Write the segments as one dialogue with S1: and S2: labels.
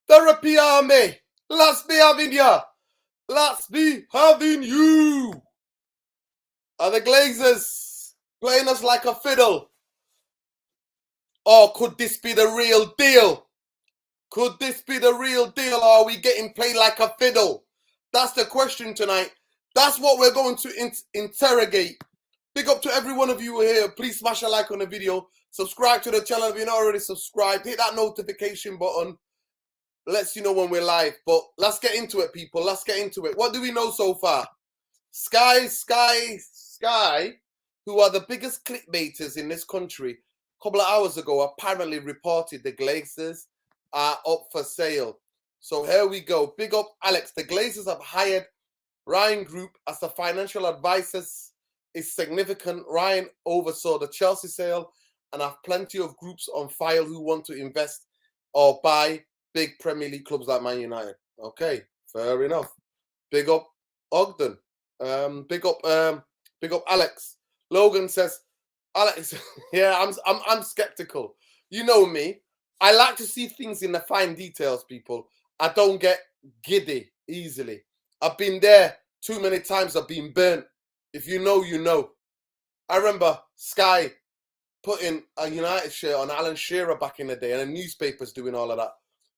S1: Therapy Army, let's be having ya. Let's be having you. Are the Glazers playing us like a fiddle? Or could this be the real deal? Could this be the real deal, or are we getting played like a fiddle? That's the question tonight. That's what we're going to interrogate. Big up to every one of you here. Please smash a like on the video. Subscribe to the channel if you're not already subscribed. Hit that notification button. Lets you know when we're live. But let's get into it, people. Let's get into it. What do we know so far? Sky, who are the biggest clickbaiters in this country, a couple of hours ago apparently reported the Glazers are up for sale. So here we go. Big up, Alex. The Glazers have hired Ryan Group as the financial advisors. Is significant. Ryan oversaw the Chelsea sale and have plenty of groups on file who want to invest or buy big Premier League clubs like Man United. Okay, fair enough. Big up Ogden. Big up Alex. Logan says, Alex, yeah, I'm skeptical. You know me. I like to see things in the fine details, people. I don't get giddy easily. I've been there too many times. I've been burnt. If you know, you know. I remember Sky putting a United shirt on Alan Shearer back in the day, and the newspapers doing all of that.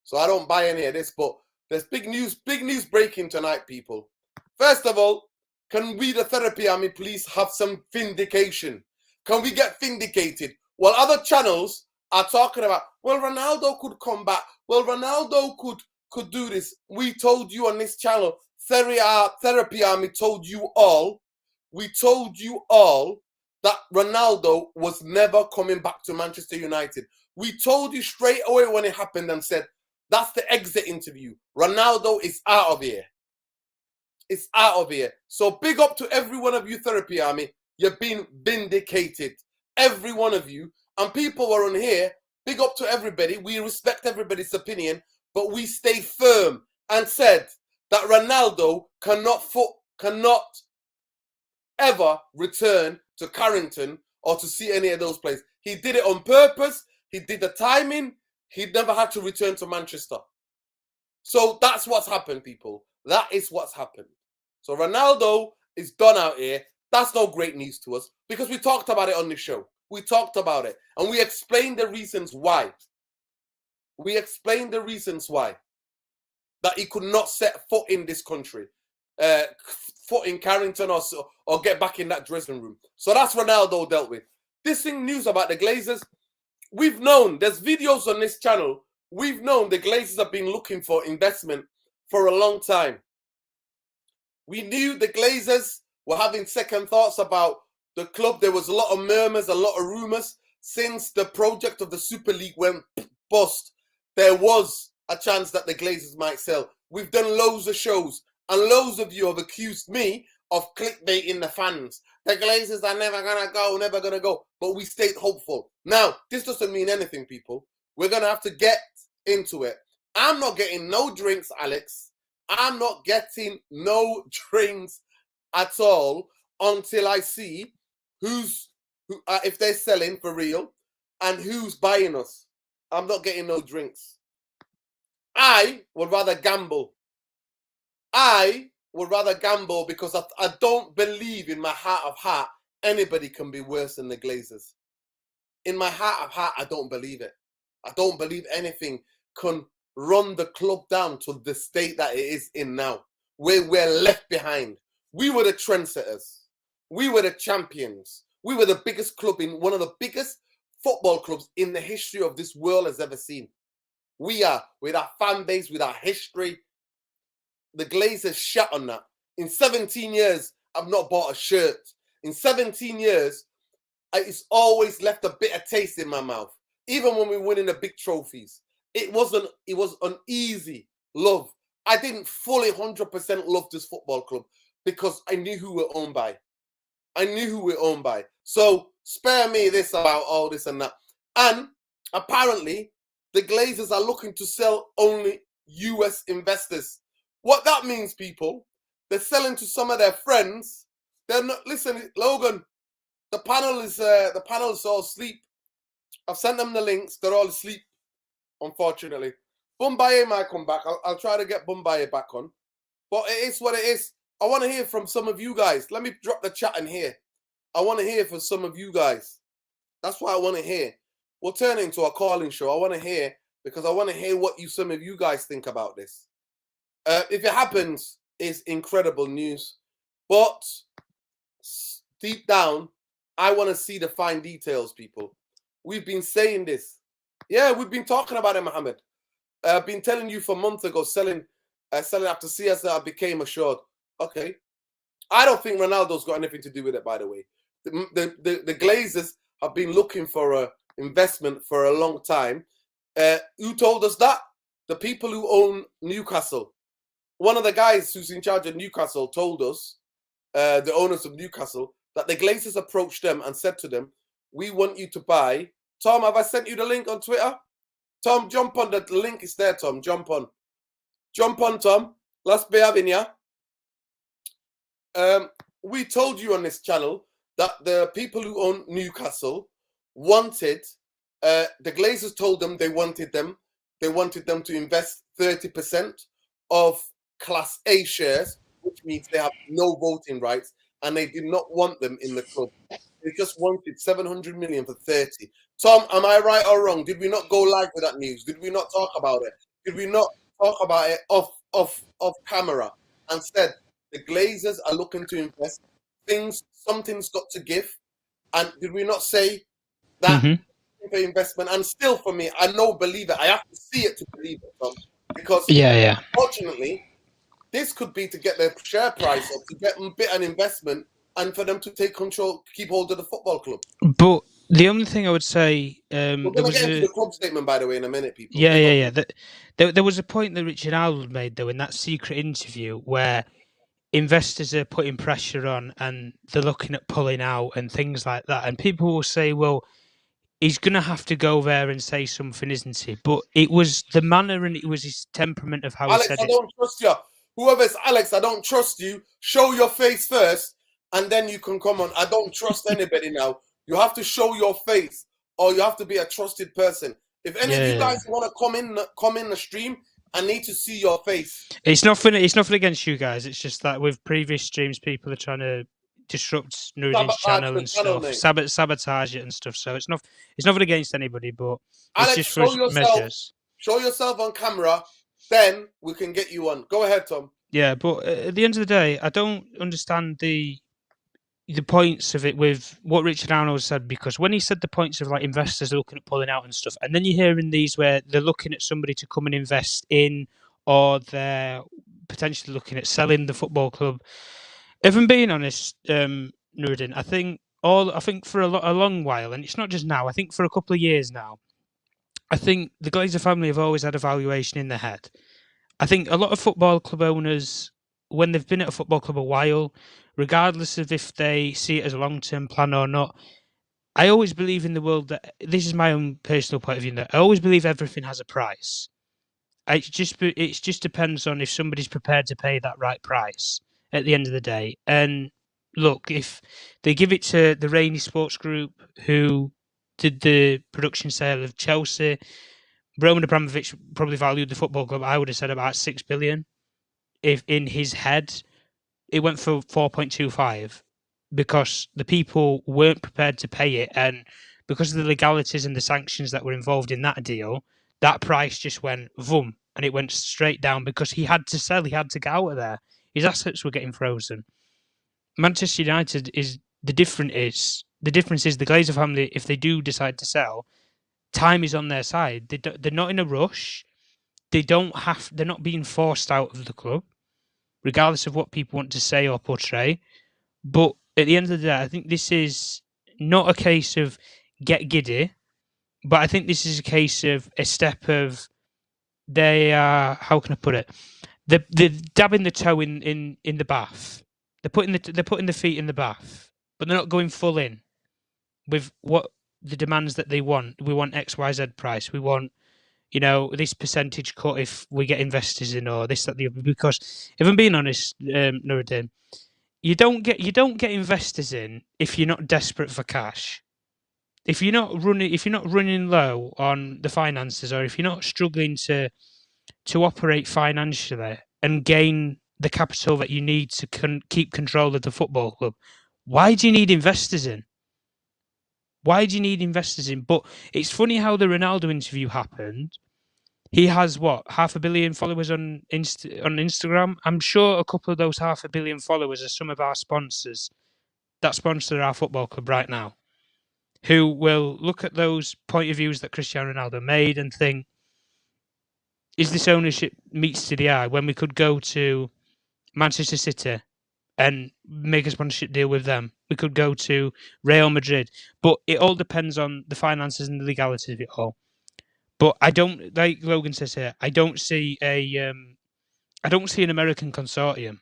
S1: So I don't buy any of this, but there's big news breaking tonight, people. First of all, can we, the Therapy Army, please have some vindication? Can we get vindicated? While other channels are talking about, well, Ronaldo could come back. Well, Ronaldo could do this. We told you on this channel, Therapy Army told you all, we told you all that Ronaldo was never coming back to Manchester United. We told you straight away when it happened and said, that's the exit interview. Ronaldo is out of here. It's out of here. So big up to every one of you, Therapy Army. You've been vindicated. Every one of you. And people were on here. Big up to everybody. We respect everybody's opinion. But we stay firm and said that Ronaldo cannot ever return to Carrington or to see any of those places. He did it on purpose. He did the timing. He never had to return to Manchester. So that's what's happened, people. That is what's happened. So Ronaldo is done out here. That's no great news to us because we talked about it on the show. We talked about it and we explained the reasons why. We explained the reasons why. That he could not set foot in this country. Foot in Carrington or get back in that dressing room. So that's Ronaldo dealt with. This thing news about the Glazers, we've known, there's videos on this channel, we've known the Glazers have been looking for investment for a long time. We knew the Glazers were having second thoughts about the club. There was a lot of murmurs, a lot of rumours. Since the project of the Super League went bust, there was a chance that the Glazers might sell. We've done loads of shows. And loads of you have accused me of clickbaiting the fans. The Glazers are never going to go, never going to go. But we stayed hopeful. Now, this doesn't mean anything, people. We're going to have to get into it. I'm not getting no drinks, Alex. I'm not getting no drinks at all until I see if they're selling for real and who's buying us. I'm not getting no drinks. I would rather gamble. I would rather gamble because I don't believe in my heart of heart anybody can be worse than the Glazers. In my heart of heart, I don't believe it. I don't believe anything can run the club down to the state that it is in now, where we're left behind. We were the trendsetters. We were the champions. We were the biggest club in one of the biggest football clubs in the history of this world has ever seen. We are, with our fan base, with our history. The Glazers shut on that. In 17 years, I've not bought a shirt. In 17 years, it's always left a bitter taste in my mouth. Even when we were winning the big trophies. It was an easy love. I didn't fully 100% love this football club because I knew who we're owned by. I knew who we're owned by. So spare me this about all this and that. And apparently, the Glazers are looking to sell only US investors. What that means, people, they're selling to some of their friends. They're not. Listen, Logan, the panel is all asleep. I've sent them the links. They're all asleep, unfortunately. Bumbaye might come back. I'll try to get Bumbaye back on. But it is what it is. I want to hear from some of you guys. Let me drop the chat in here. I want to hear from some of you guys. That's what I want to hear. We'll turn it into a calling show. I want to hear, because I want to hear what some of you guys think about this. If it happens, it's incredible news. But deep down, I want to see the fine details, people. We've been saying this. Yeah, we've been talking about it, Mohammed. I've been telling you for months ago, selling after CSR became assured. Okay. I don't think Ronaldo's got anything to do with it, by the way. The Glazers have been looking for an investment for a long time. Who told us that? The people who own Newcastle. One of the guys who's in charge of Newcastle told us, the owners of Newcastle, that the Glazers approached them and said to them, we want you to buy. Tom, have I sent you the link on Twitter? Tom, jump on. The link is there, Tom. Jump on. Jump on, Tom. Let's be having ya. We told you on this channel that the people who own Newcastle wanted, the Glazers told them they wanted them to invest 30% of Class A shares, which means they have no voting rights, and they did not want them in the club. They just wanted 700 million for 30. Tom, am I right or wrong? Did we not go live with that news? Did we not talk about it? Did we not talk about it off camera and said the Glazers are looking to invest something's got to give? And did we not say that for investment? And still, for me, I don't believe it. I have to see it to believe it, Tom, because unfortunately, this could be to get their share price up, to get a bit of an investment, and for them to take control, keep hold of the football club.
S2: But the only thing I would say,
S1: we're going to get into the club statement, by the way, in a minute, people.
S2: Yeah. There was a point that Richard Howell made, though, in that secret interview where investors are putting pressure on and they're looking at pulling out and things like that. And people will say, well, he's going to have to go there and say something, isn't he? But it was the manner and it was his temperament of how
S1: Alex,
S2: he said
S1: it. I don't trust you. Whoever's Alex, I don't trust you. Show your face first, and then you can come on. I don't trust anybody now. You have to show your face, or you have to be a trusted person. If any of you guys want to come in the stream, I need to see your face.
S2: It's nothing against you guys. It's just that with previous streams, people are trying to disrupt Nuruddin's channel and stuff, sabotage it and stuff. So it's nothing against anybody, but it's
S1: Alex,
S2: just for measures.
S1: Show yourself on camera, then we can get you on. Go ahead, Tom.
S2: Yeah, but at the end of the day, I don't understand the points of it with what Richard Arnold said, because when he said the points of like investors looking at pulling out and stuff, and then you're hearing these where they're looking at somebody to come and invest in, or they're potentially looking at selling the football club. If I'm being honest, Nuruddin, I think for a long while, and it's not just now, I think for a couple of years now, I think the Glazer family have always had a valuation in their head. I think a lot of football club owners, when they've been at a football club a while, regardless of if they see it as a long-term plan or not, I always believe in the world that, this is my own personal point of view, that I always believe everything has a price. It just depends on if somebody's prepared to pay that right price at the end of the day. And look, if they give it to the Rainey Sports Group, who did the production sale of Chelsea, Roman Abramovich probably valued the football club, I would have said, about 6 billion. If in his head, it went for 4.25 because the people weren't prepared to pay it, and because of the legalities and the sanctions that were involved in that deal, that price just went voom, and it went straight down because he had to sell, he had to get out of there. His assets were getting frozen. Manchester United is the difference is the Glazer family, if they do decide to sell, time is on their side. They're not in a rush. They're not being forced out of the club, regardless of what people want to say or portray. But at the end of the day, I think this is not a case of get giddy, but I think this is a case of a step of they are, how can I put it? They're dabbing the toe in the bath. They're putting the feet in the bath, but they're not going full in with what the demands that they want. We want XYZ price. We want, this percentage cut if we get investors in, or this, that, the other. Because if I'm being honest, Nuruddin, you don't get investors in if you're not desperate for cash. If you're not running low on the finances, or if you're not struggling to to operate financially and gain the capital that you need to keep control of the football club, why do you need investors in? Why do you need investors in? But it's funny how the Ronaldo interview happened. He has what, 500 million followers on Instagram. I'm sure a couple of those 500 million followers are some of our sponsors that sponsor our football club right now, who will look at those point of views that Cristiano Ronaldo made and think, is this ownership meets to the eye when we could go to Manchester City and make a sponsorship deal with them? We could go to Real Madrid, but it all depends on the finances and the legalities of it all. But I don't, like Logan says here, I don't see an American consortium.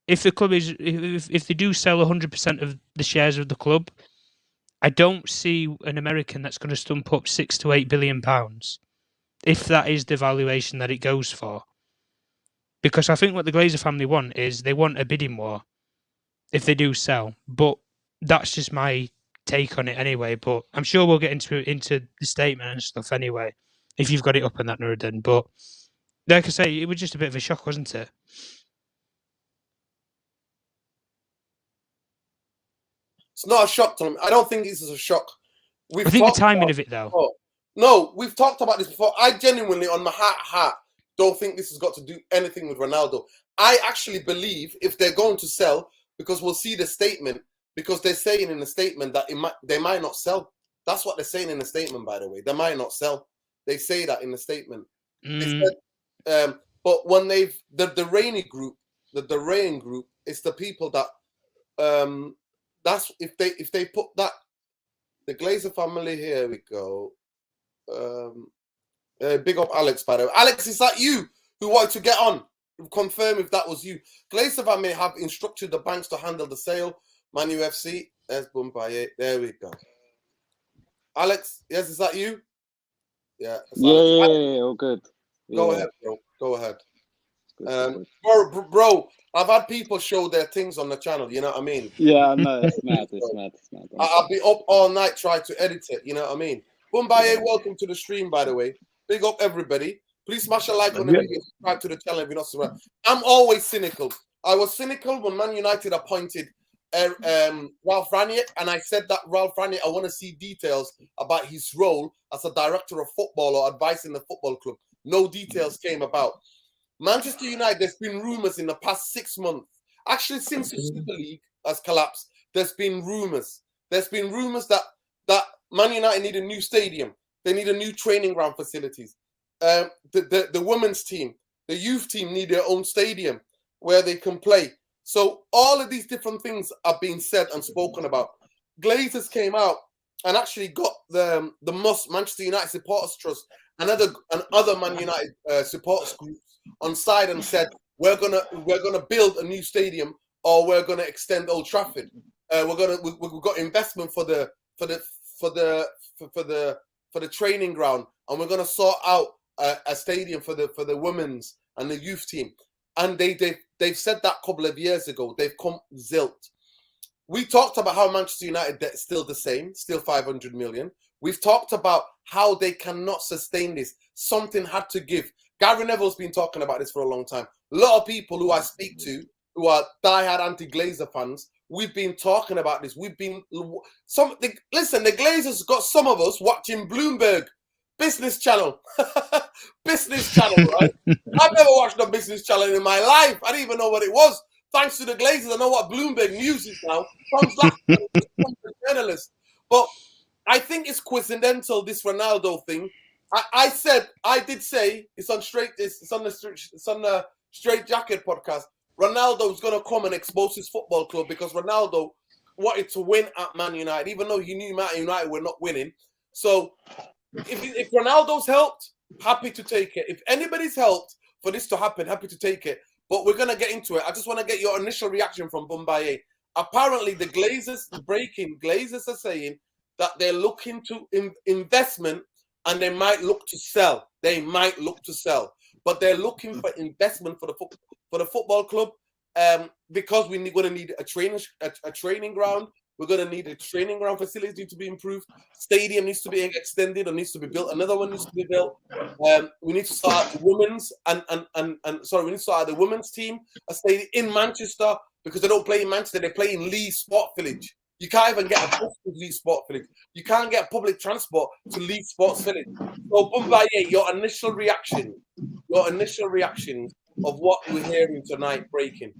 S2: If the club is, if they do sell 100% of the shares of the club, I don't see an American that's going to stump up £6 to £8 billion, if that is the valuation that it goes for. Because I think what the Glazer family want is they want a bidding war if they do sell. But that's just my take on it anyway. But I'm sure we'll get into the statement and stuff anyway, if you've got it up on that, Nuruddin. But like I say, it was just a bit of a shock, wasn't it?
S1: It's not a shock to them. I don't think this is a shock.
S2: I think the timing of it, though.
S1: Oh, no, we've talked about this before. I genuinely, on my heart, don't think this has got to do anything with Ronaldo. I actually believe if they're going to sell, because we'll see the statement, because they're saying in the statement that they might not sell. That's what they're saying in the statement, by the way. They might not sell. They say that in the statement. They said, but when they've the Rainy group, the Rain group, it's the people that that's if they put that, the Glazer family. Here we go. Big up Alex, by the way. Alex, is that you who wanted to get on? Confirm if that was you. Glazer family have instructed the banks to handle the sale. Man UFC. There's Bumbaye. There we go. Alex, yes, is that you? Yeah.
S3: Yeah, all good.
S1: Go ahead, bro. Go ahead. Bro, I've had people show their things on the channel. You know what I mean?
S3: Yeah, no, it's mad. It's mad.
S1: I'll be up all night trying to edit it. You know what I mean? Bumbaye, welcome to the stream, by the way. Big up, everybody. Please smash a like on the video. Subscribe to the channel if you're not subscribed. I'm always cynical. I was cynical when Man United appointed Ralph Ranieri, and I said that Ralph Ranieri, I want to see details about his role as a director of football or advising the football club. No details came about. Manchester United, there's been rumours in the past 6 months. Actually, since the Super League has collapsed, there's been rumours. There's been rumours that Man United need a new stadium. They need a new training ground facilities. The women's team, the youth team need their own stadium where they can play. So all of these different things are being said and spoken about. Glazers came out and actually got the Manchester United Supporters Trust and other Man United supporters groups on side and said we're gonna build a new stadium or we're gonna extend Old Trafford. We've got investment for the training ground, and we're gonna sort out a stadium for the women's and the youth team. And they've said that a couple of years ago. They've come zilt. We talked about how Manchester United debt is still the same, still 500 million. We've talked about how they cannot sustain this. Something had to give. Gary Neville's been talking about this for a long time. A lot of people who I speak to, who are diehard anti-Glazer fans, we've been talking about this. Listen, the Glazers got some of us watching Bloomberg Business Channel. Business Channel, right? I've never watched a Business Channel in my life. I didn't even know what it was. Thanks to the Glazers, I know what Bloomberg News is now. From the journalist. But I think it's coincidental, this Ronaldo thing. I did say it's on the Straight Jacket podcast. Ronaldo's gonna come and expose his football club because Ronaldo wanted to win at Man United, even though he knew Man United were not winning. So if Ronaldo's helped, happy to take it. If anybody's helped for this to happen, happy to take it. But we're gonna get into it. I just want to get your initial reaction from Bumbaye. Apparently, the Glazers are saying that they're looking to investment. And they might look to sell. But they're looking for investment for the football club because we're going to need a training ground. We're going to need the training ground facilities need to be improved. Stadium needs to be extended or needs to be built. Another one needs to be built. We need to start the women's we need to start the women's team a stadium in Manchester because they don't play in Manchester. They play in Leeds Sport Village. You can't even get a bus to Leeds Sport Village. You can't get public transport to Leeds Sports Village. So, Bumbaye, your initial reaction of what we're hearing tonight breaking.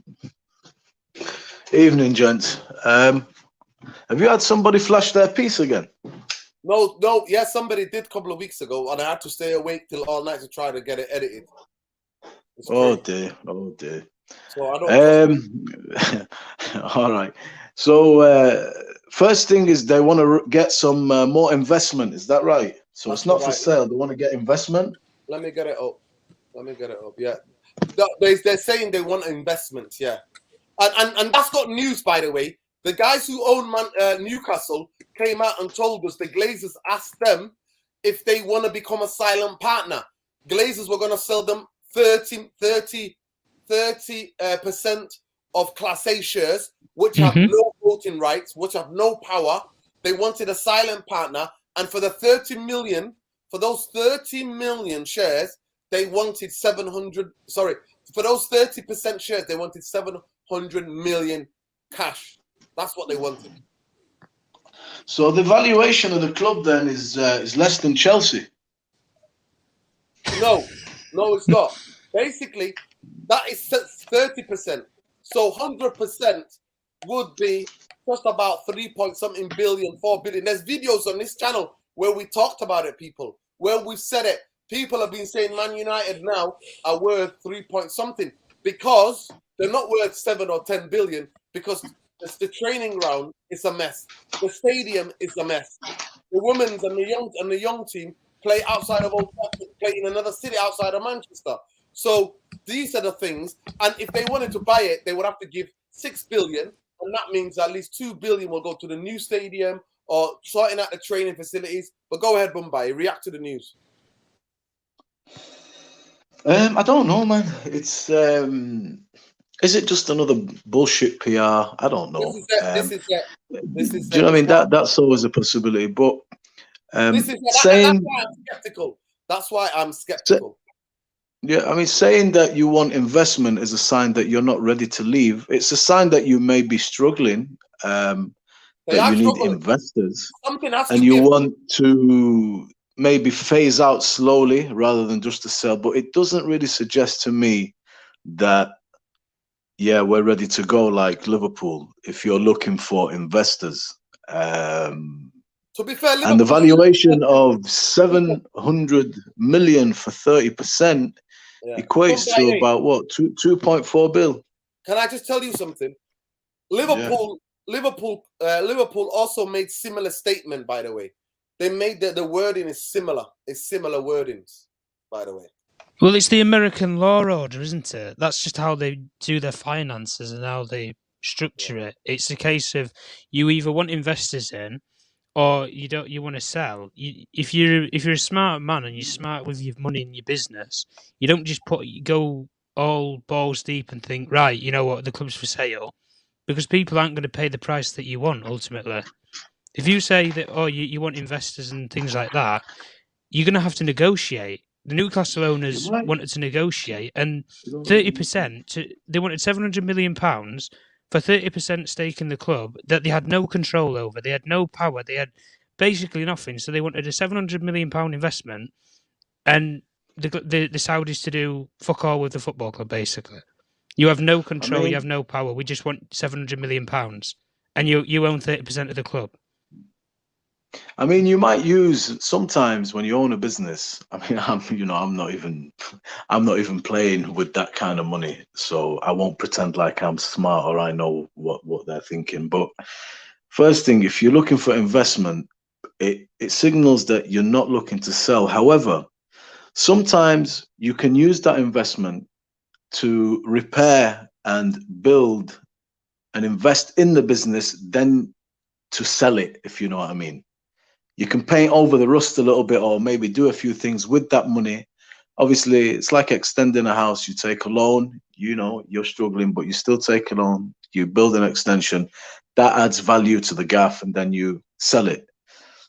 S4: Evening, gents. Have you had somebody flash their piece again?
S1: No. Yeah, somebody did a couple of weeks ago, and I had to stay awake till all night to try to get it edited.
S4: Oh dear.
S1: So I don't.
S4: All right. So first thing is they want to get some more investment. Is that right? So
S1: That's
S4: it's not
S1: right.
S4: for sale. They want to get investment.
S1: Let me get it up. Yeah, they're saying they want investment. Yeah, and that's got news, by the way. The guys who own Newcastle came out and told us the Glazers asked them if they want to become a silent partner. Glazers were going to sell them 30% of Class A shares, which have no voting rights, which have no power. They wanted a silent partner, and for the 30 million, for those 30 million shares, they wanted 700. Sorry, for those 30% shares, they wanted 700 million cash. That's what they wanted.
S4: So the valuation of the club then is less than Chelsea.
S1: No, it's not. Basically, that is 30%. So 100% would be just about 3-point-something billion, 4 billion. There's videos on this channel where we talked about it, people, where we've said it. People have been saying Man United now are worth 3-point-something because they're not worth 7 or 10 billion because the training ground is a mess. The stadium is a mess. The women's and the young team play outside of Old Trafford, play in another city outside of Manchester. So these are the things. And if they wanted to buy it, they would have to give 6 billion, and that means at least 2 billion will go to the new stadium or sorting out the training facilities. But go ahead, Bumbaye, react to the news.
S4: I don't know, man. It's is it just another bullshit PR? I don't know.
S1: This is it.
S4: Do you know what I mean? That's always a possibility. But
S1: that's why I'm skeptical. That's why I'm skeptical.
S4: Yeah, I mean, saying that you want investment is a sign that you're not ready to leave. It's a sign that you may be struggling. That you need investors, and you want to maybe phase out slowly rather than just to sell. But it doesn't really suggest to me that, yeah, we're ready to go like Liverpool if you're looking for investors.
S1: To be fair, Liverpool,
S4: and the valuation of 700 million for 30% equates to about what, 2.4 bill. Can
S1: I just tell you something? Liverpool also made similar statement, by the way. They made the wording is similar. It's similar wordings, by the way.
S2: Well, it's the American law order, isn't it? That's just how they do their finances and how they structure it. It's a case of you either want investors in, or you don't. You want to sell. If you're a smart man and you're smart with your money in your business, you don't just go all balls deep and think, right, you know what, the club's for sale, because people aren't going to pay the price that you want ultimately. If you say that, oh, you want investors and things like that, you're going to have to negotiate. The Newcastle owners wanted to negotiate, and 30%, they wanted £700 million for 30% stake in the club that they had no control over. They had no power. They had basically nothing. So they wanted a £700 million investment, and the Saudis to do fuck all with the football club, basically. You have no control, you have no power. We just want £700 million, and you own 30% of the club.
S4: I mean, you might use sometimes when you own a business. I mean, I'm not even playing with that kind of money, so I won't pretend like I'm smart or I know what they're thinking. But first thing, if you're looking for investment, it signals that you're not looking to sell. However, sometimes you can use that investment to repair and build and invest in the business, then to sell it, if you know what I mean. You can paint over the rust a little bit, or maybe do a few things with that money. Obviously, it's like extending a house. You take a loan, you're struggling, but you still take a loan. You build an extension, that adds value to the gaff, and then you sell it.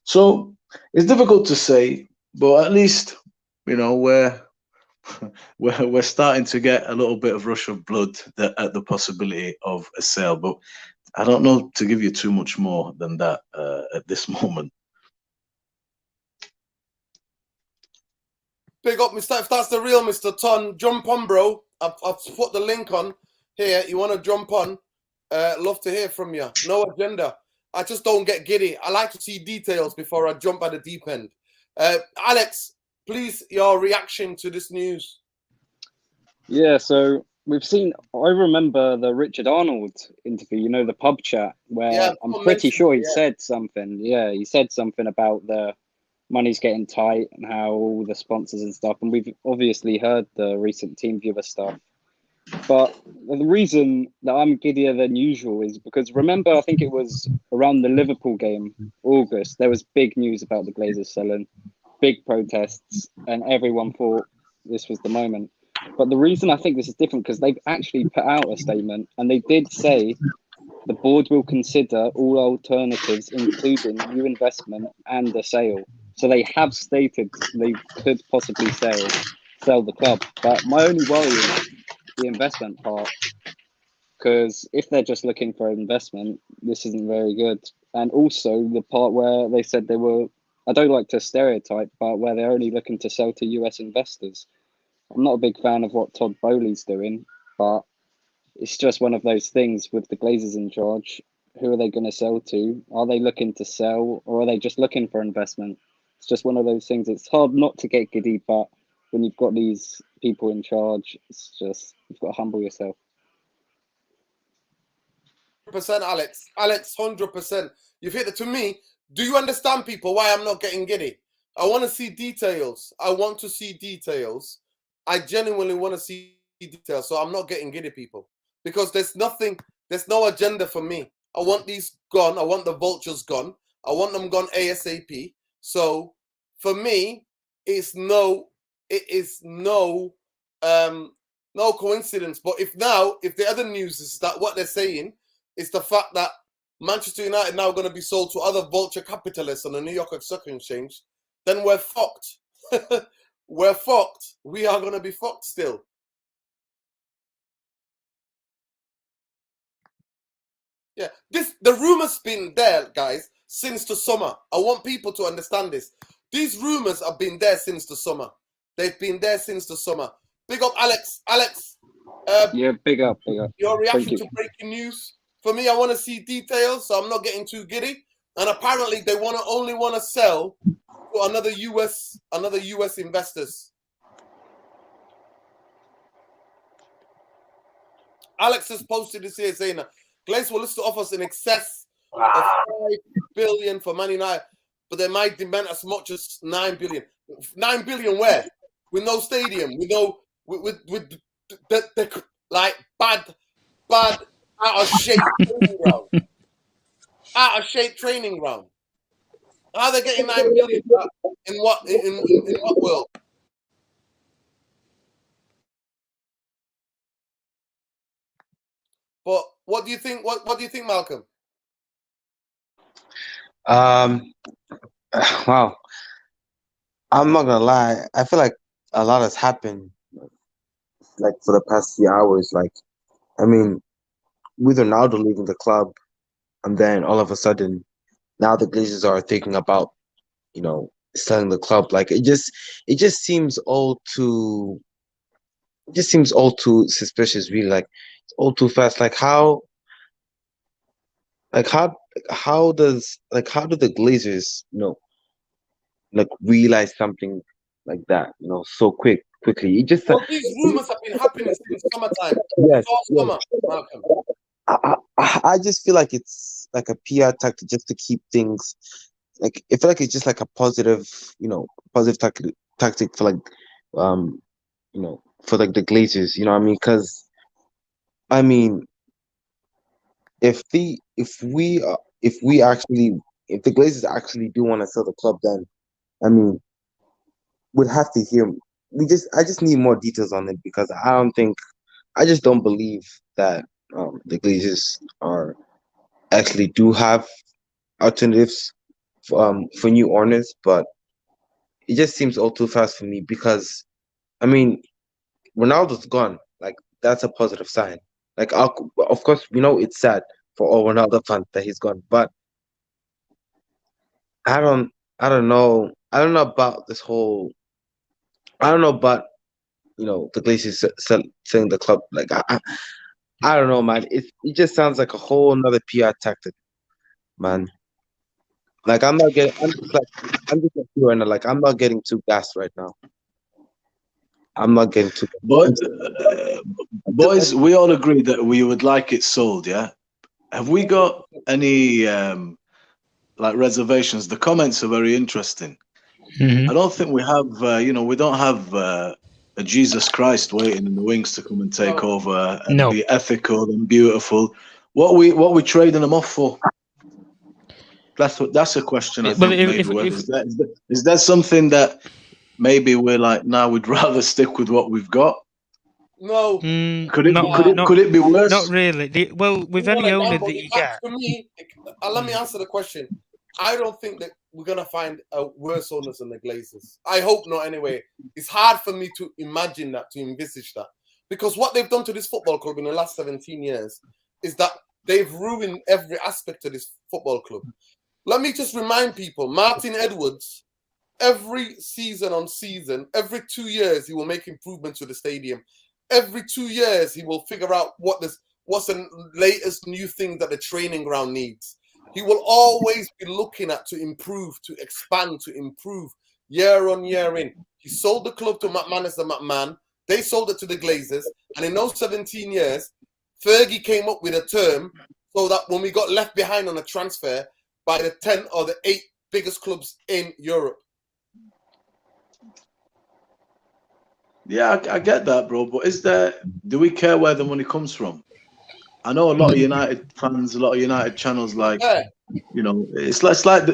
S4: So it's difficult to say, but at least we're we're starting to get a little bit of rush of blood at the possibility of a sale. But I don't know to give you too much more than that at this moment.
S1: Big up, Mr. If that's the real Mr. Ton, jump on, bro. I've put the link on here. You want to jump on? Love to hear from you. No agenda. I just don't get giddy. I like to see details before I jump at the deep end. Alex, please, your reaction to this news.
S3: Yeah, so we've seen. I remember the Richard Arnold interview. You know, the pub chat where I'm pretty sure he said something. Yeah, he said something about the money's getting tight and how all the sponsors and stuff. And we've obviously heard the recent Team Viewer stuff. But the reason that I'm giddier than usual is because remember, I think it was around the Liverpool game, August, there was big news about the Glazers selling, big protests, and everyone thought this was the moment. But the reason I think this is different because they've actually put out a statement and they did say the board will consider all alternatives, including new investment and a sale. So they have stated they could possibly sell the club. But my only worry is the investment part, because if they're just looking for investment, this isn't very good. And also the part where they said they were, I don't like to stereotype, but where they're only looking to sell to US investors. I'm not a big fan of what Todd Bowley's doing, but it's just one of those things with the Glazers in charge. Who are they going to sell to? Are they looking to sell or are they just looking for investment? It's just one of those things. It's hard not to get giddy, but when you've got these people in charge, it's just, you've got to humble yourself.
S1: 100%, Alex. Alex, 100%. You've hit it to me. Do you understand, people, why I'm not getting giddy? I want to see details. I want to see details. I genuinely want to see details. So I'm not getting giddy, people. Because there's no agenda for me. I want these gone. I want the vultures gone. I want them gone ASAP. So for me, it is no coincidence. But if the other news is that what they're saying is the fact that Manchester United now going to be sold to other vulture capitalists on the New York Stock Exchange, then we're fucked. We're fucked. We are going to be fucked still. Yeah, the rumors been there, guys, since the summer. I want people to understand this. These rumors have been there since the summer. They've been there since the summer. Big up, Alex. Alex.
S3: Yeah, big up.
S1: Your reaction to breaking news. For me, I want to see details, so I'm not getting too giddy. And apparently, they only want to sell to another US investors. Alex has posted this here saying that Glazer will list to offers in excess of 5 billion for Man United, but they might demand as much as 9 billion. 9 billion where? With no stadium, with the like bad out of shape training ground. Out of shape training ground. How are they getting 9 billion in what world? But what do you think? What do you think, Malcolm?
S5: Wow. I'm not gonna lie. I feel like a lot has happened, like for the past few hours. Like, I mean, with Ronaldo leaving the club, and then all of a sudden, now the Glazers are thinking about, selling the club. Like, it just seems all too, suspicious. Really, like, it's all too fast. Like how do the Glazers, like realize something like that, so quickly. It just
S1: Well, these rumors have been happening since summertime.
S5: yes,
S1: Summer, Malcolm.
S5: I just feel like it's like a PR tactic just to keep things like I feel like it's just like a positive, positive tactic for like for like the Glazers, you know what I mean? Because I mean, if the Glazers actually do want to sell the club, then I mean, would have to hear. I just need more details on it because I just don't believe that the Glazers are actually do have alternatives for new owners, but it just seems all too fast for me because I mean Ronaldo's gone. Like that's a positive sign. Like of course we know it's sad for all Ronaldo fans that he's gone, but I don't I don't know. I don't know about this whole. I don't know about the Glazers selling the club. Like I don't know, man. It just sounds like a whole another PR tactic, man. Like I'm just like you, and like I'm not getting too gassed right now. I'm not getting too.
S4: But
S5: Until,
S4: boys, we all agree that we would like it sold. Yeah. Have we got any like reservations? The comments are very interesting.
S2: Mhm.
S4: I don't think we have. We don't have a Jesus Christ waiting in the wings to come and take
S1: No.
S4: over and
S2: No.
S4: be ethical and beautiful. What we trading them off for? That's a question I
S2: Well,
S4: think maybe. Is that something that maybe we're like, nah, we'd rather stick with what we've got?
S1: No.
S4: Could it be worse?
S2: Not really. With any owner that you get,
S1: For me, let me answer the question. I don't think that we're gonna find worse owners than the Glazers. I hope not. Anyway, it's hard for me to imagine that, to envisage that, because what they've done to this football club in the last 17 years is that they've ruined every aspect of this football club. Let me just remind people: Martin Edwards, every season, every 2 years, he will make improvements to the stadium. Every 2 years, he will figure out what's the latest new thing that the training ground needs. He will always be looking at to improve, to expand, to improve year on year in. He sold the club to McManus and McMahon. They sold it to the Glazers. And in those 17 years, Fergie came up with a term so that when we got left behind on a transfer by the 10 or the 8 biggest clubs in Europe.
S4: Yeah, I get that, bro. But do we care where the money comes from? I know a lot of United fans, a lot of United channels, like, it's like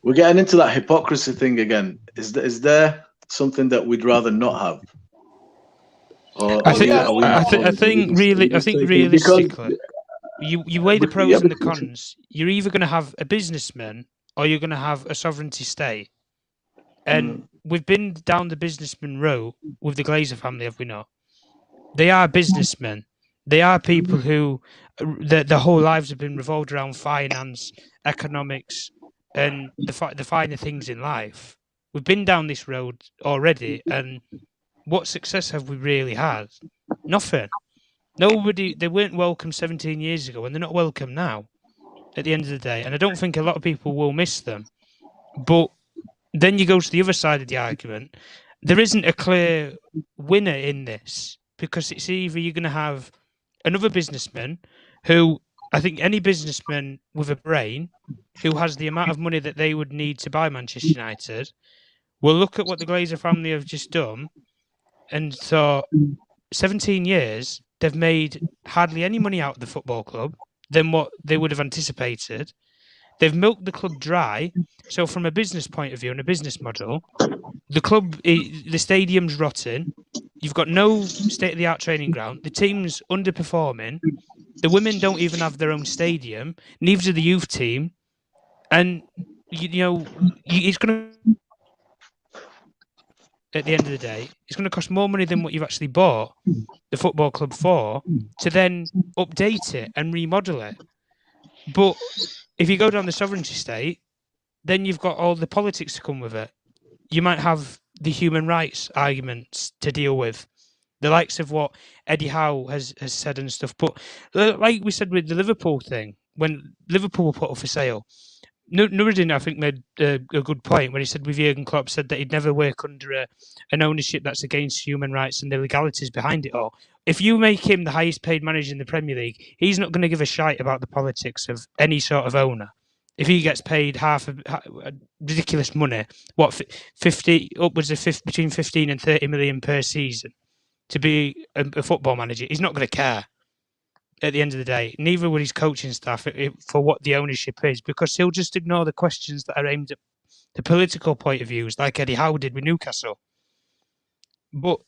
S4: we're getting into that hypocrisy thing again. Is there something that we'd rather not have? Or
S2: I think realistically,
S4: because
S2: you weigh the pros and the cons. You're either going to have a businessman or you're going to have a sovereignty state. And we've been down the businessman route with the Glazer family, have we not? They are businessmen. They are people who their whole lives have been revolved around finance, economics, and the finer things in life. We've been down this road already, and what success have we really had? Nothing. They weren't welcome 17 years ago, and they're not welcome now, at the end of the day. And I don't think a lot of people will miss them. But then you go to the other side of the argument. There isn't a clear winner in this, because it's either you're going to have another businessman who, I think any businessman with a brain who has the amount of money that they would need to buy Manchester United will look at what the Glazer family have just done and thought, 17 years, they've made hardly any money out of the football club than what they would have anticipated. They've milked the club dry. So from a business point of view and a business model, the stadium's rotten. You've got no state-of-the-art training ground. The team's underperforming. The women don't even have their own stadium. Neither do the youth team. And, it's going to, at the end of the day, it's going to cost more money than what you've actually bought the football club for to then update it and remodel it. But if you go down the sovereignty state, then you've got all the politics to come with it. You might have the human rights arguments to deal with, the likes of what Eddie Howe has said and stuff. But like we said with the Liverpool thing, when Liverpool were put up for sale, Nuruddin, I think, made a good point when he said with Jurgen Klopp said that he'd never work under an ownership that's against human rights and the legalities behind it all. If you make him the highest paid manager in the Premier League, he's not going to give a shite about the politics of any sort of owner. If he gets paid half ridiculous money, upwards of between 15 and 30 million per season to be a football manager, he's not going to care. At the end of the day, neither would his coaching staff for what the ownership is, because he'll just ignore the questions that are aimed at the political point of views, like Eddie Howe did with Newcastle. But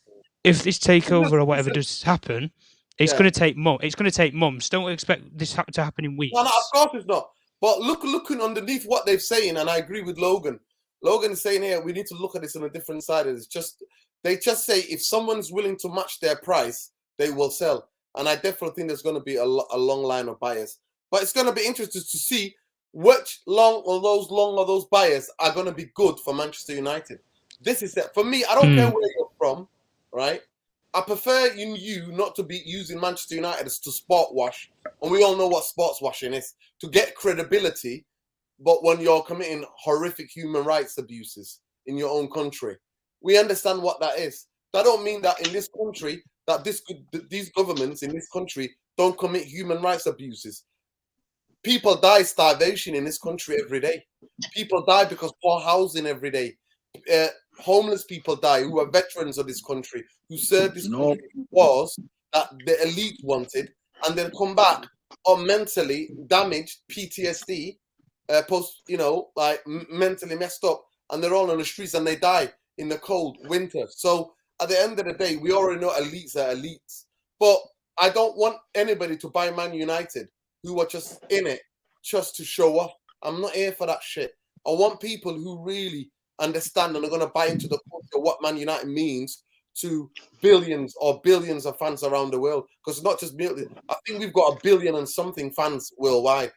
S2: if this takeover or whatever does happen, It's going to take months. It's going to take months. Don't expect this to happen in weeks.
S1: No, of course it's not. But looking underneath what they're saying, and I agree with Logan. Logan is saying here we need to look at this on a different side. It's just they just say if someone's willing to match their price, they will sell. And I definitely think there's going to be a long line of buyers. But it's going to be interesting to see which long of those buyers are going to be good for Manchester United. This is it. For me, I don't care where you're from, right? I prefer you not to be using Manchester United as to sport wash. And we all know what sports washing is, to get credibility. But when you're committing horrific human rights abuses in your own country, we understand what that is. That don't mean that in this country, that these governments in this country don't commit human rights abuses. People die starvation in this country every day. People die because poor housing every day. Homeless people die who are veterans of this country, who served this country in wars that the elite wanted, and then come back or mentally damaged, PTSD, mentally messed up, and they're all on the streets and they die in the cold winter. So at the end of the day, we already know elites are elites. But I don't want anybody to buy Man United who are just in it just to show off. I'm not here for that shit. I want people who really understand and are going to buy into the culture, what Man United means to billions of fans around the world. Because it's not just millions. I think we've got 1 billion and something fans worldwide.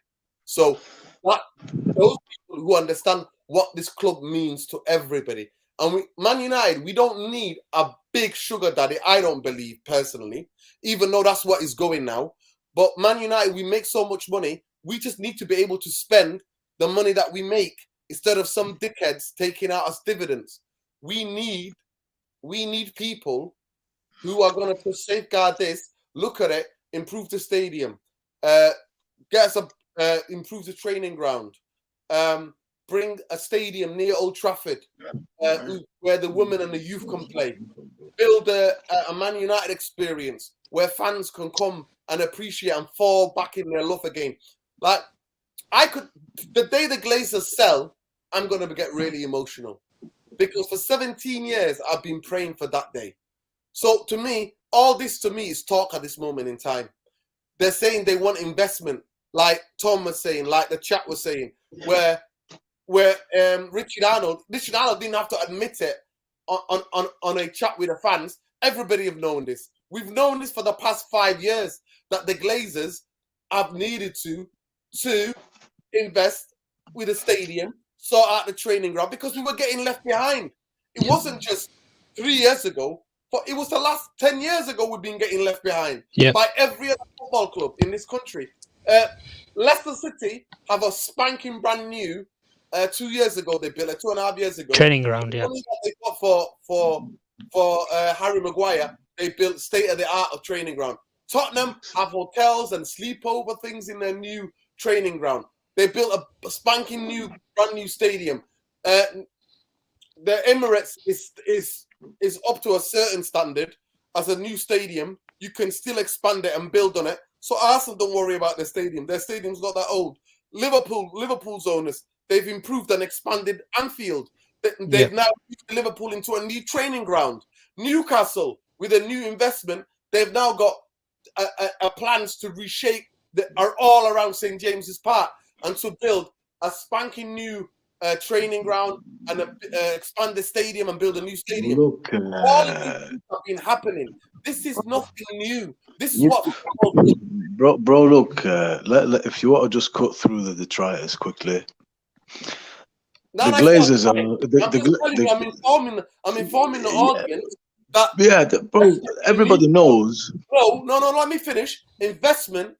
S1: So those people who understand what this club means to everybody. And Man United, we don't need a big sugar daddy, I don't believe personally, even though that's what is going now. But Man United, we make so much money, we just need to be able to spend the money that we make instead of some dickheads taking out as dividends. We need people who are going to safeguard this, look at it, improve the stadium, improve the training ground, bring a stadium near Old Trafford where the women and the youth can play, build a Man United experience where fans can come and appreciate and fall back in their love again. Like, the day the Glazers sell, I'm going to get really emotional. Because for 17 years, I've been praying for that day. So to me, all this to me is talk at this moment in time. They're saying they want investment, like Tom was saying, like the chat was saying, where Richard Arnold didn't have to admit it on a chat with the fans. Everybody have known this. We've known this for the past 5 years, that the Glazers have needed to invest with a stadium, sort out the training ground, because we were getting left behind. It wasn't just 3 years ago, but it was the last 10 years ago we've been getting left behind by every other football club in this country. Leicester City have a spanking brand new, 2 years ago they built it, 2.5 years ago.
S2: Training ground,
S1: The money that they got for Harry Maguire, they built state-of-the-art of training ground. Tottenham have hotels and sleepover things in their new training ground. They built a spanking new, brand new stadium. The Emirates is up to a certain standard as a new stadium. You can still expand it and build on it. So Arsenal don't worry about their stadium. Their stadium's not that old. Liverpool's owners, they've improved and expanded Anfield. They've now moved Liverpool into a new training ground. Newcastle, with a new investment, they've now got plans to reshape are all around St. James's Park and to build a spanking new training ground and expand the stadium and build a new stadium. All of these things have been happening. This is nothing new. This is what
S4: bro. Look, if you want to just cut through the detritus quickly. The Glazers are.
S1: I'm informing the audience that.
S4: Yeah, bro. Everybody knows.
S1: Bro, no. Let me finish. Investment.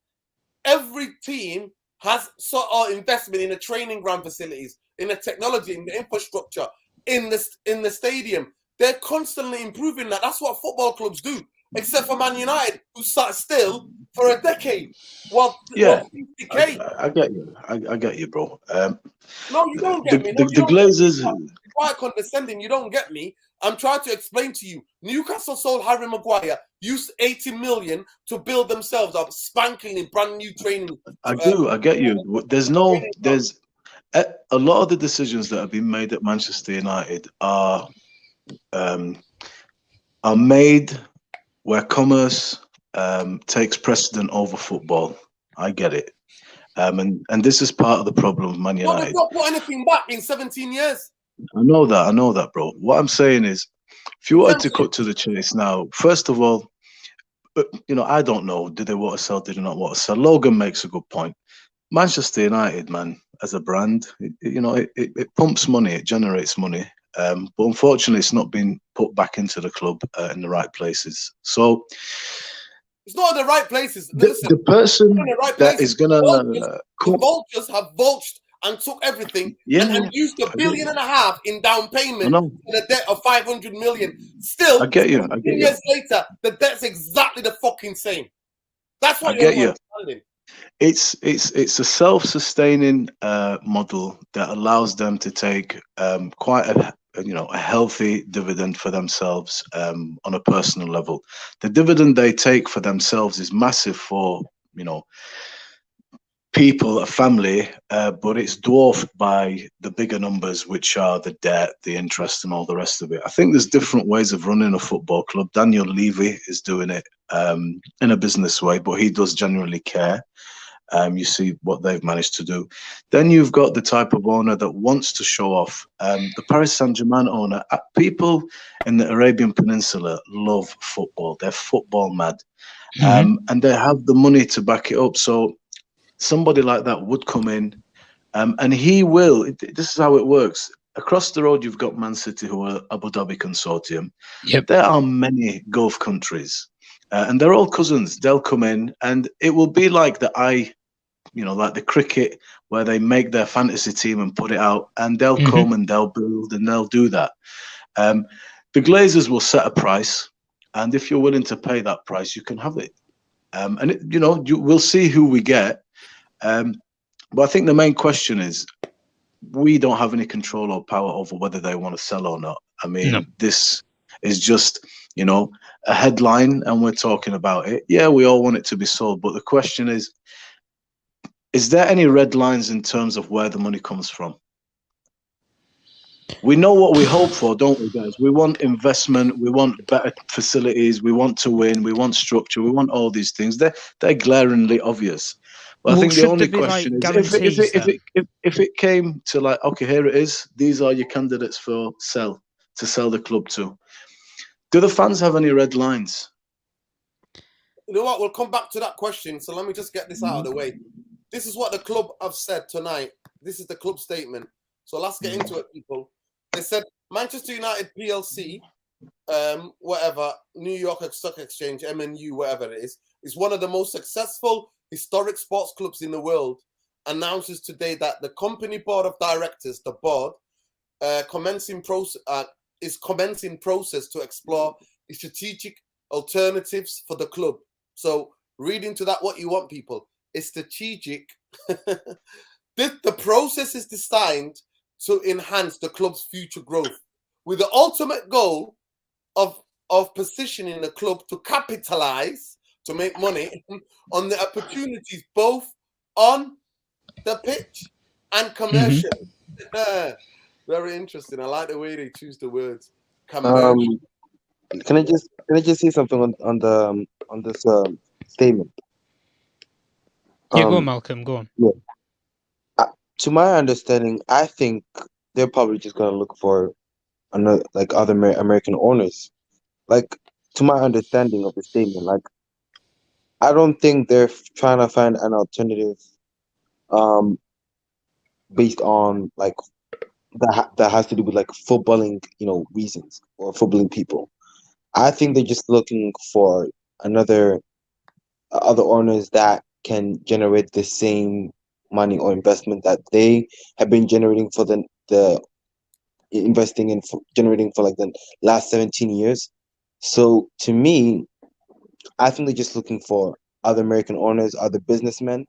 S1: Every team has sort of investment in the training ground facilities, in the technology, in the infrastructure, in the stadium. They're constantly improving that. That's what football clubs do, except for Man United, who sat still for a decade. I
S4: get you. I get you, bro.
S1: No, you don't get me.
S4: The Glazers.
S1: Quite condescending. You don't get me. I'm trying to explain to you. Newcastle sold Harry Maguire, used 80 million to build themselves up, spankingly brand new training.
S4: I get you. There's a lot of the decisions that have been made at Manchester United are made where commerce takes precedent over football. I get it. And this is part of the problem of Man
S1: No, they've
S4: United.
S1: not put anything back in 17 years.
S4: I know that, bro. What I'm saying is, if you wanted to cut to the chase now, first of all, I don't know. Did they want to sell? Did they not want to sell? Logan makes a good point. Manchester United, man, as a brand, it pumps money, it generates money. But unfortunately, it's not been put back into the club in the right places. So
S1: it's not in the right places.
S4: The person
S1: the right
S4: that is gonna
S1: the vultures have vultured and took everything and used $1.5 billion in down payment for the debt of 500 million. Still,
S4: I get you.
S1: 10 years later, the debt's exactly the fucking same. That's what
S4: you're
S1: understanding.
S4: It's a self-sustaining model that allows them to take quite a healthy dividend for themselves on a personal level. The dividend they take for themselves is massive for people, a family, but it's dwarfed by the bigger numbers, which are the debt, the interest, and all the rest of it. I think there's different ways of running a football club. Daniel Levy is doing it in a business way, but he does genuinely care. You see what they've managed to do. Then you've got the type of owner that wants to show off. The Paris Saint-Germain owner, people in the Arabian Peninsula love football. They're football mad. And they have the money to back it up. So somebody like that would come in and he will. This is how it works. Across the road, you've got Man City, who are Abu Dhabi Consortium.
S2: Yep.
S4: There are many Gulf countries. And they're all cousins. They'll come in and it will be like like the cricket where they make their fantasy team and put it out, and they'll come and they'll build and they'll do that. The Glazers will set a price, and if you're willing to pay that price, you can have it. We'll see who we get. But I think the main question is, we don't have any control or power over whether they want to sell or not. I mean, This is just, a headline and we're talking about it. Yeah, we all want it to be sold. But the question is there any red lines in terms of where the money comes from? We know what we hope for, don't we, guys? We want investment. We want better facilities. We want to win. We want structure. We want all these things. They're glaringly obvious. But I think the only question is if it came to like, okay, here it is. These are your candidates to sell the club to. Do the fans have any red lines?
S1: You know what? We'll come back to that question. So let me just get this out of the way. This is what the club have said tonight. This is the club statement. So let's get into it, people. They said Manchester United PLC, whatever, New York Stock Exchange, MNU, whatever it is one of the most successful historic sports clubs in the world, announces today that the company board of directors, the board, is commencing process to explore strategic alternatives for the club. So read into that what you want, people. It's strategic. The process is designed to enhance the club's future growth with the ultimate goal of positioning the club to capitalize, to make money on the opportunities both on the pitch and commercial. Very interesting. I like the way they choose the words. Commercial.
S5: Can I just say something on this statement?
S2: Yeah, go on, Malcolm. Go on.
S5: Yeah. To my understanding, I think they're probably just gonna look for another other American owners. To my understanding of the statement, I don't think they're trying to find an alternative, based on that has to do with footballing, reasons or footballing people. I think they're just looking for other owners that can generate the same money or investment that they have been generating for the generating for the last 17 years. So to me, I think they're just looking for other American owners, other businessmen,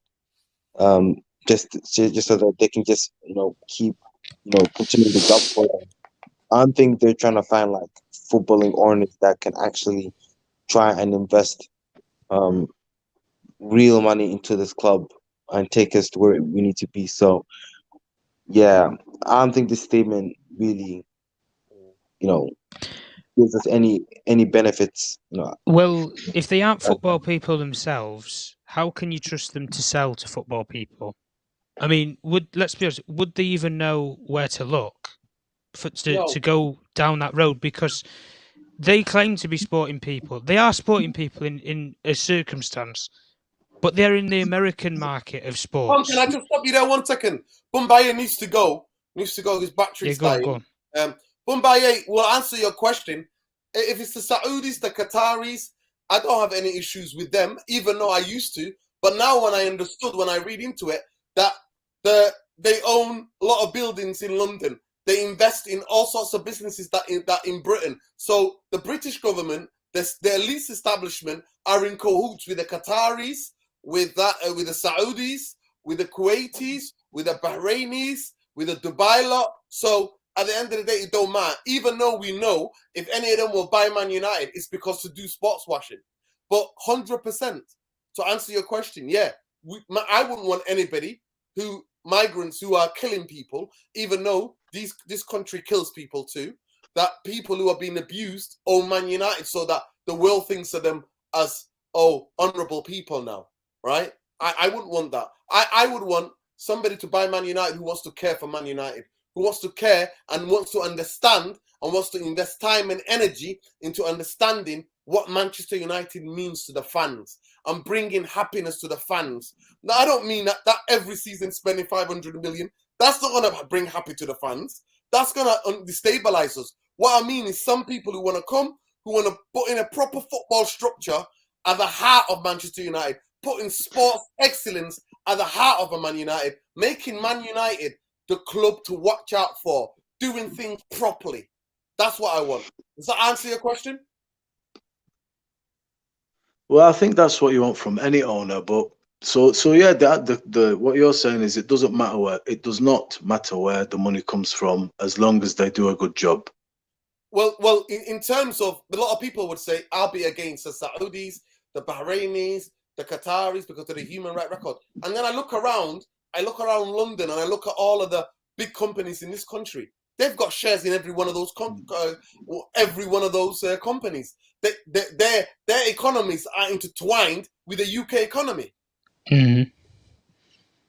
S5: just so that they can just keep continuing the job for them. I don't think they're trying to find footballing owners that can actually try and invest real money into this club and take us to where we need to be. So yeah, I don't think this statement really gives us any benefits.
S2: Well, if they aren't football people themselves, how can you trust them to sell to football people? I mean, let's be honest, would they even know where to look to go down that road? Because they claim to be sporting people. They are sporting people in a circumstance, but they're in the American market of sports.
S1: Can I just stop you there 1 second? Bumbaye needs to go. His battery's dying.
S2: Go on.
S1: Bumbaye will answer your question. If it's the Saudis, the Qataris, I don't have any issues with them, even though I used to. But now when I understood, when I read into it, that they own a lot of buildings in London. They invest in all sorts of businesses that in Britain. So the British government, their lease establishment, are in cahoots with the Qataris, with the Saudis, with the Kuwaitis, with the Bahrainis, with the Dubai lot. So at the end of the day, it don't matter. Even though we know if any of them will buy Man United, it's because to do sports washing. But 100%, to answer your question, yeah, I wouldn't want anybody migrants who are killing people, even though this country kills people too, that people who are being abused own Man United so that the world thinks of them as, honourable people now, right? I wouldn't want that. I would want somebody to buy Man United who wants to care for Man United, who wants to care and wants to understand and wants to invest time and energy into understanding what Manchester United means to the fans and bringing happiness to the fans. Now, I don't mean that every season spending 500 million, that's not going to bring happy to the fans. That's going to destabilize us. What I mean is some people who want to come, who want to put in a proper football structure at the heart of Manchester United, putting sports excellence at the heart of a Man United, making Man United the club to watch out for, doing things properly. That's what I want. Does that answer your question?
S4: Well, I think that's what you want from any owner, but so yeah, the what you're saying is it does not matter where the money comes from as long as they do a good job.
S1: Well, in terms of, a lot of people would say I'll be against the Saudis, the Bahrainis, the Qataris because of the human rights record. And then I look around London and I look at all of the big companies in this country. They've got shares in every one of those companies. Their economies are intertwined with the UK economy.
S2: Mm-hmm.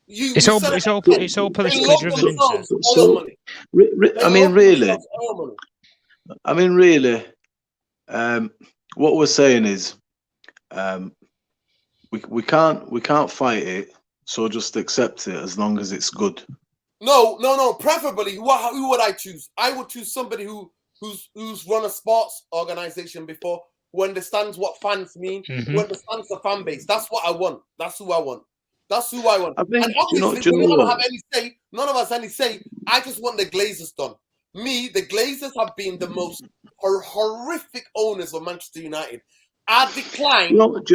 S2: It's all politically driven, isn't it?
S4: I mean, really, what we're saying is, we can't fight it, so just accept it as long as it's good.
S1: No. Preferably, who would I choose? I would choose somebody who's run a sports organization before, who understands what fans mean, who understands the fan base. That's what I want. That's who I want. That's who I want.
S4: I think,
S1: and obviously, we don't have any say. None of us have any say. I just want the Glazers done. The Glazers have been the most horrific owners of Manchester United. Our decline not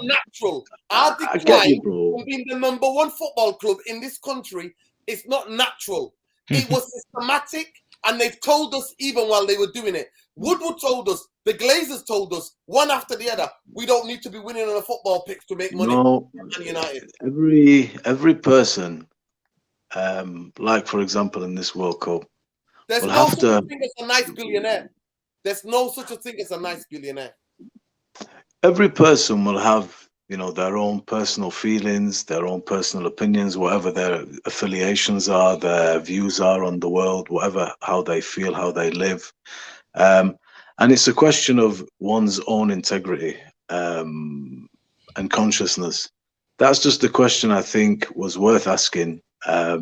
S1: natural. Our decline from being the #1 football club in this country is not natural. It was systematic, and they've told us even while they were doing it. Woodward told us, the Glazers told us, one after the other, we don't need to be winning on a football pitch to make money.
S4: No,
S1: United.
S4: Every person, like for example in this World Cup,
S1: there's no such a thing as a nice billionaire. There's no such a thing as a nice billionaire.
S4: Every person will have, their own personal feelings, their own personal opinions, whatever their affiliations are, their views are on the world, whatever, how they feel, how they live. And it's a question of one's own integrity and consciousness. That's just a question I think was worth asking. I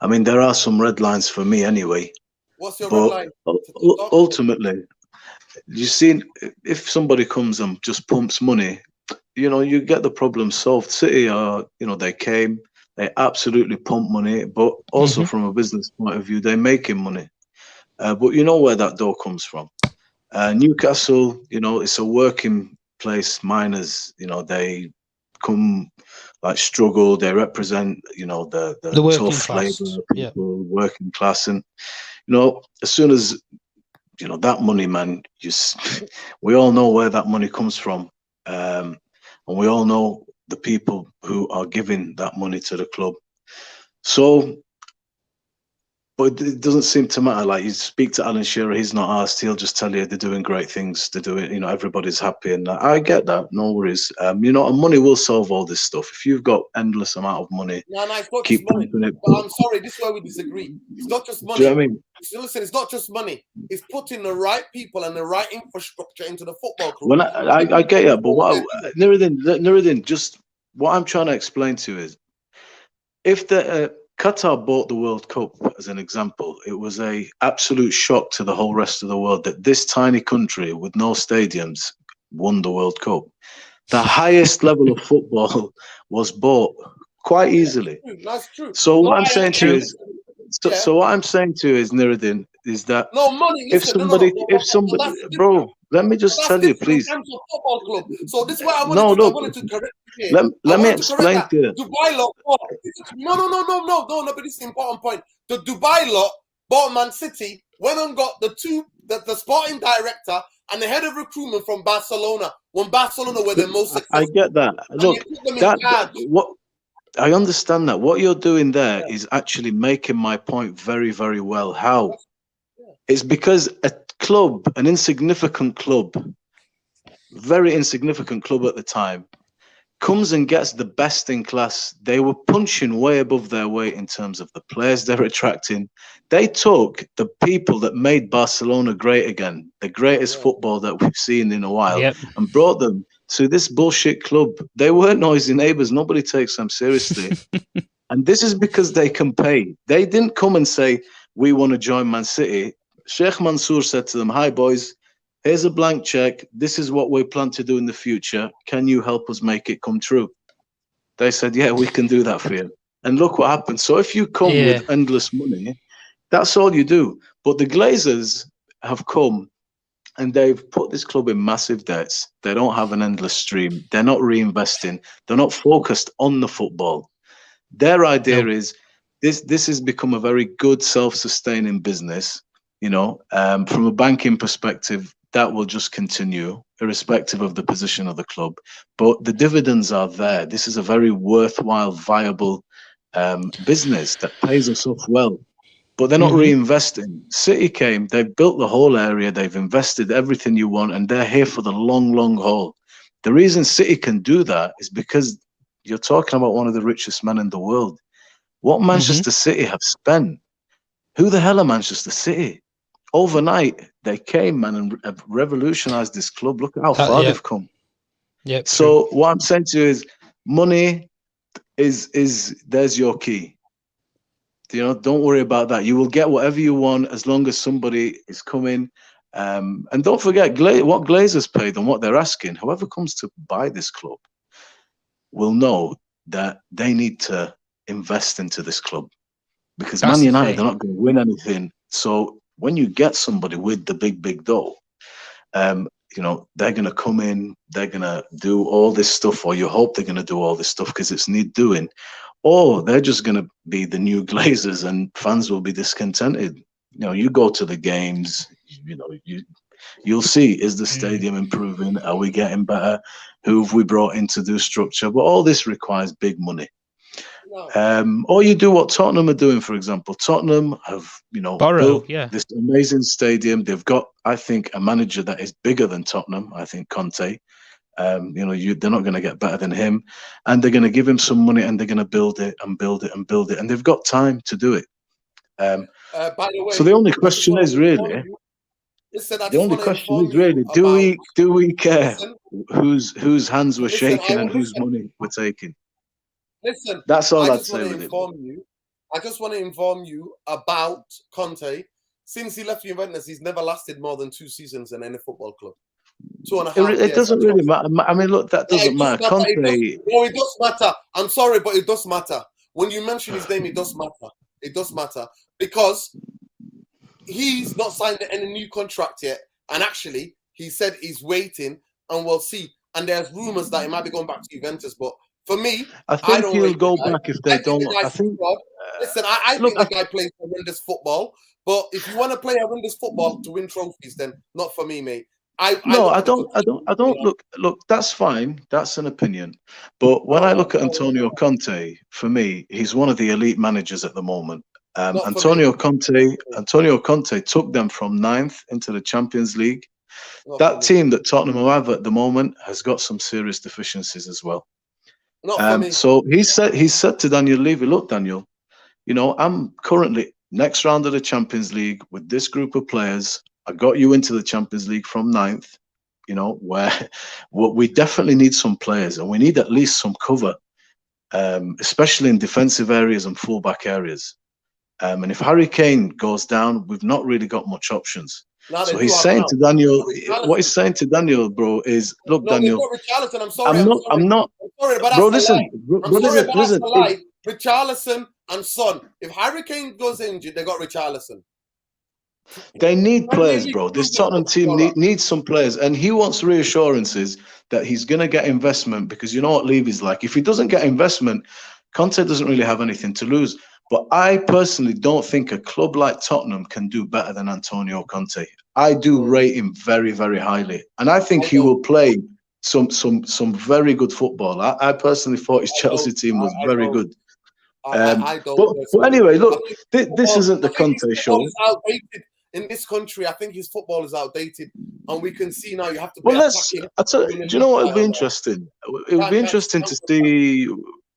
S4: mean, there are some red lines for me anyway.
S1: What's your red line?
S4: Ultimately, you see, if somebody comes and just pumps money, you get the problem solved. City are, they absolutely pump money, but also from a business point of view, they're making money. But you know where that dough comes from. Newcastle, it's a working place. Miners, they come struggle. They represent, the tough labor people, working class, and as soon as that money, man, we all know where that money comes from, and we all know the people who are giving that money to the club. So But it doesn't seem to matter. Like, you speak to Alan Shearer, he's not asked. He'll just tell you they're doing great things. They're doing, everybody's happy, and I get that. No worries. And money will solve all this stuff. If you've got endless amount of money,
S1: No, it's not
S4: keep
S1: just money.
S4: pumping it.
S1: But I'm sorry, this is where we disagree. It's not just money.
S4: Do you know what I mean?
S1: So listen, it's not just money. It's putting the right people and the right infrastructure into the football club.
S4: Well, I get you, but Nuruddin, just what I'm trying to explain to you is, if the Qatar bought the World Cup, as an example, it was a absolute shock to the whole rest of the world that this tiny country with no stadiums won the World Cup. The highest level of football was bought quite easily.
S1: That's true.
S4: So what I'm saying to you is, what I'm saying to you is, Nuruddin, is that
S1: money. Listen,
S4: if somebody, bro, let me just tell you, please.
S1: Football club. So this is why I wanted to correct you.
S4: Let me explain to you.
S1: Dubai law. No. But this is an important point. The Dubai law bought Man City, went and got the sporting director and the head of recruitment from Barcelona. When Barcelona were the most successful.
S4: I get that. Look, what I understand that. What you're doing there is actually making my point very, very well. How? It's because a club, an insignificant club, very insignificant club at the time, comes and gets the best in class. They were punching way above their weight in terms of the players they're attracting. They took the people that made Barcelona great again, the greatest football that we've seen in a while, and brought them to this bullshit club. They weren't noisy neighbors. Nobody takes them seriously. And this is because they can pay. They didn't come and say, we want to join Man City. Sheikh Mansour said to them, hi, boys, here's a blank check. This is what we plan to do in the future. Can you help us make it come true? They said, yeah, we can do that for you. And look what happened. So if you come with endless money, that's all you do. But the Glazers have come and they've put this club in massive debts. They don't have an endless stream. They're not reinvesting. They're not focused on the football. Their idea is this has become a very good self-sustaining business. From a banking perspective, that will just continue irrespective of the position of the club. But the dividends are there. This is a very worthwhile, viable business that pays us off well. But they're not reinvesting. City came, they've built the whole area, they've invested everything you want, and they're here for the long, long haul. The reason City can do that is because you're talking about one of the richest men in the world. What Manchester City have spent? Who the hell are Manchester City? Overnight, they came, man, and have revolutionized this club. Look at how far they've come. So what I'm saying to you is, money is there's your key. Don't worry about that. You will get whatever you want as long as somebody is coming. And don't forget what Glazers paid and what they're asking. Whoever comes to buy this club will know that they need to invest into this club, because Man United, they're not going to win anything. So when you get somebody with the big dough, they're going to come in, they're going to do all this stuff, or you hope they're going to do all this stuff because it's need doing, or they're just going to be the new Glazers and fans will be discontented. You go to the games, you'll see, is the stadium improving? Are we getting better? Who have we brought in to do structure? But all this requires big money. Or you do what Tottenham are doing, for example. Tottenham have, built this amazing stadium. They've got, I think, a manager that is bigger than Tottenham. I think Conte. They're not going to get better than him, and they're going to give him some money, and they're going to build it and build it and build it, and they've got time to do it.
S1: By the way,
S4: so the only question is really, do we care whose hands we're shaking and whose money we're taking?
S1: Listen,
S4: that's all I'd say with it.
S1: I just want to inform you about Conte. Since he left Juventus, he's never lasted more than 2 seasons in any football club. 2.5 years.
S4: It doesn't really matter. I mean, look, that doesn't matter. Conte.
S1: It does matter. I'm sorry, but it does matter. When you mention his name, it does matter. It does matter because he's not signed any new contract yet. And actually, he said he's waiting, and we'll see. And there's rumors that he might be going back to Juventus, but for me,
S4: I think he'll go back if they don't.
S1: Listen, I think the guy plays horrendous football. But if you want to play horrendous football to win trophies, then not for me, mate. I don't. Look, that's fine. That's an opinion. But when I look at Antonio Conte, for me, he's one of the elite managers at the moment.
S4: Antonio Conte took them from 9th into the Champions League. That team that Tottenham have at the moment has got some serious deficiencies as well. So he said to Daniel Levy, look, Daniel, I'm currently next round of the Champions League with this group of players. I got you into the Champions League from 9th, where we definitely need some players and we need at least some cover, especially in defensive areas and fullback areas. And if Harry Kane goes down, we've not really got much options. So he's saying to Daniel, what he's saying to Daniel, bro, is, look, Daniel,
S1: I'm sorry, but
S4: bro,
S1: listen,
S4: listen.
S1: Richarlison and Son. If Harry Kane goes injured, they got Richarlison.
S4: They need players, bro. This Tottenham team needs some players, and he wants reassurances that he's going to get investment, because you know what Levy's like. If he doesn't get investment, Conte doesn't really have anything to lose. But I personally don't think a club like Tottenham can do better than Antonio Conte. I do rate him very, very highly, and I think he will play some very good football. I personally thought his Chelsea team was very good.
S1: I don't.
S4: But anyway, look, this isn't the Conte show.
S1: Outdated in this country. I think his football is outdated, and we can see now you have to.
S4: Do you know what would be interesting? It would be interesting to see.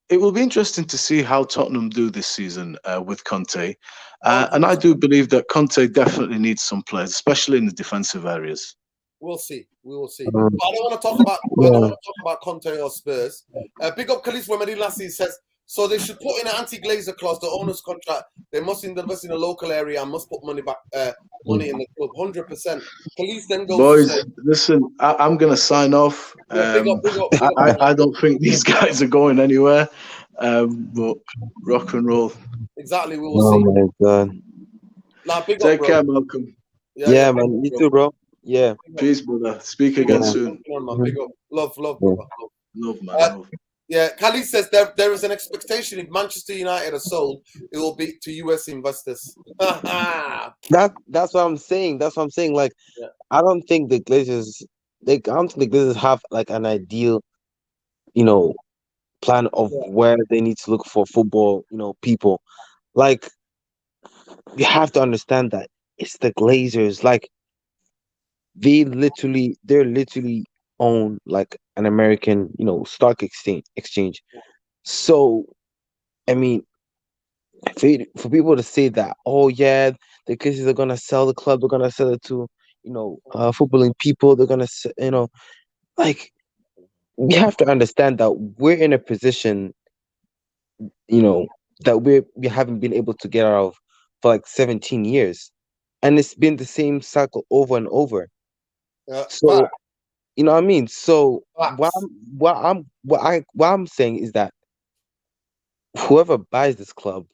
S4: It will be interesting to see how Tottenham do this season with Conte, and I do believe that Conte definitely needs some players, especially in the defensive areas.
S1: We'll see. We will see. But I don't want to talk about Conte or Spurs. Big up Khalis Wemedilasi says, so they should put in an anti-Glazer clause, the owner's contract. They must invest in a local area and must put money in the club, 100%. Police then goes.
S4: Boys, listen, I'm going to sign off. I don't think these guys are going anywhere, but rock and roll.
S1: Exactly, we will see.
S5: Oh, my God.
S1: Nah,
S4: Take care, Malcolm.
S5: Yeah, man. You too, bro. Yeah.
S4: Peace, brother. Speak again soon.
S1: Big up. Love,
S4: man. Love.
S1: Yeah, Khalid says there is an expectation if Manchester United are sold, it will be to US investors.
S5: That's what I'm saying. Like, I don't think the Glazers have like an ideal, plan of where they need to look for football, people. Like, you have to understand that it's the Glazers. Like, they're literally own like an American, stock exchange. So, I mean, for people to say that, oh yeah, the Glazers are gonna sell the club, they're gonna sell it to, footballing people, they're gonna, like, we have to understand that we're in a position, that we haven't been able to get out of for like 17 years, and it's been the same cycle over and over. So. You know what I mean? So what I'm saying is that whoever buys this club,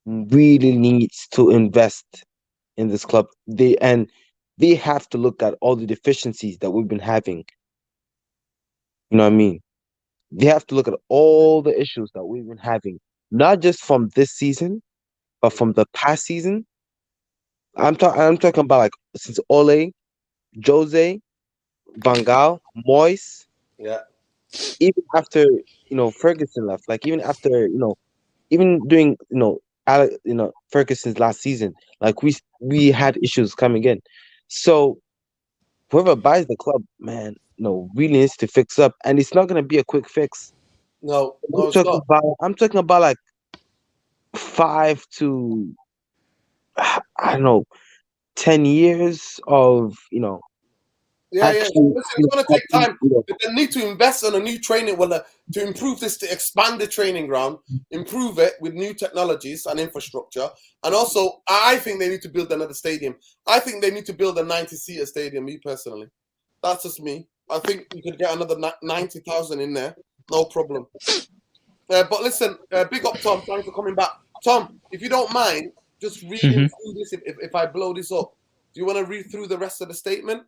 S5: really needs to invest in this club. They have to look at all the deficiencies that we've been having. You know what I mean? They have to look at all the issues that we've been having, not just from this season, but from the past season. I'm talking about like since Ole, Jose, Van Gaal, Moyes, even after Ferguson left, like even after even during Ferguson's last season, like we had issues coming in. So whoever buys the club, man, really needs to fix up, and it's not gonna be a quick fix.
S1: No,
S5: I'm talking about like 5 to I don't know 10 years of
S1: Listen, it's going to take time. They need to invest in a new training, to improve this, to expand the training ground, improve it with new technologies and infrastructure. And also, I think they need to build another stadium. I think they need to build a 90-seater stadium, me personally. That's just me. I think you could get another 90,000 in there. No problem. But listen, big up, Tom. Thanks for coming back. Tom, if you don't mind, just reading through this, if I blow this up, do you want to read through the rest of the statement?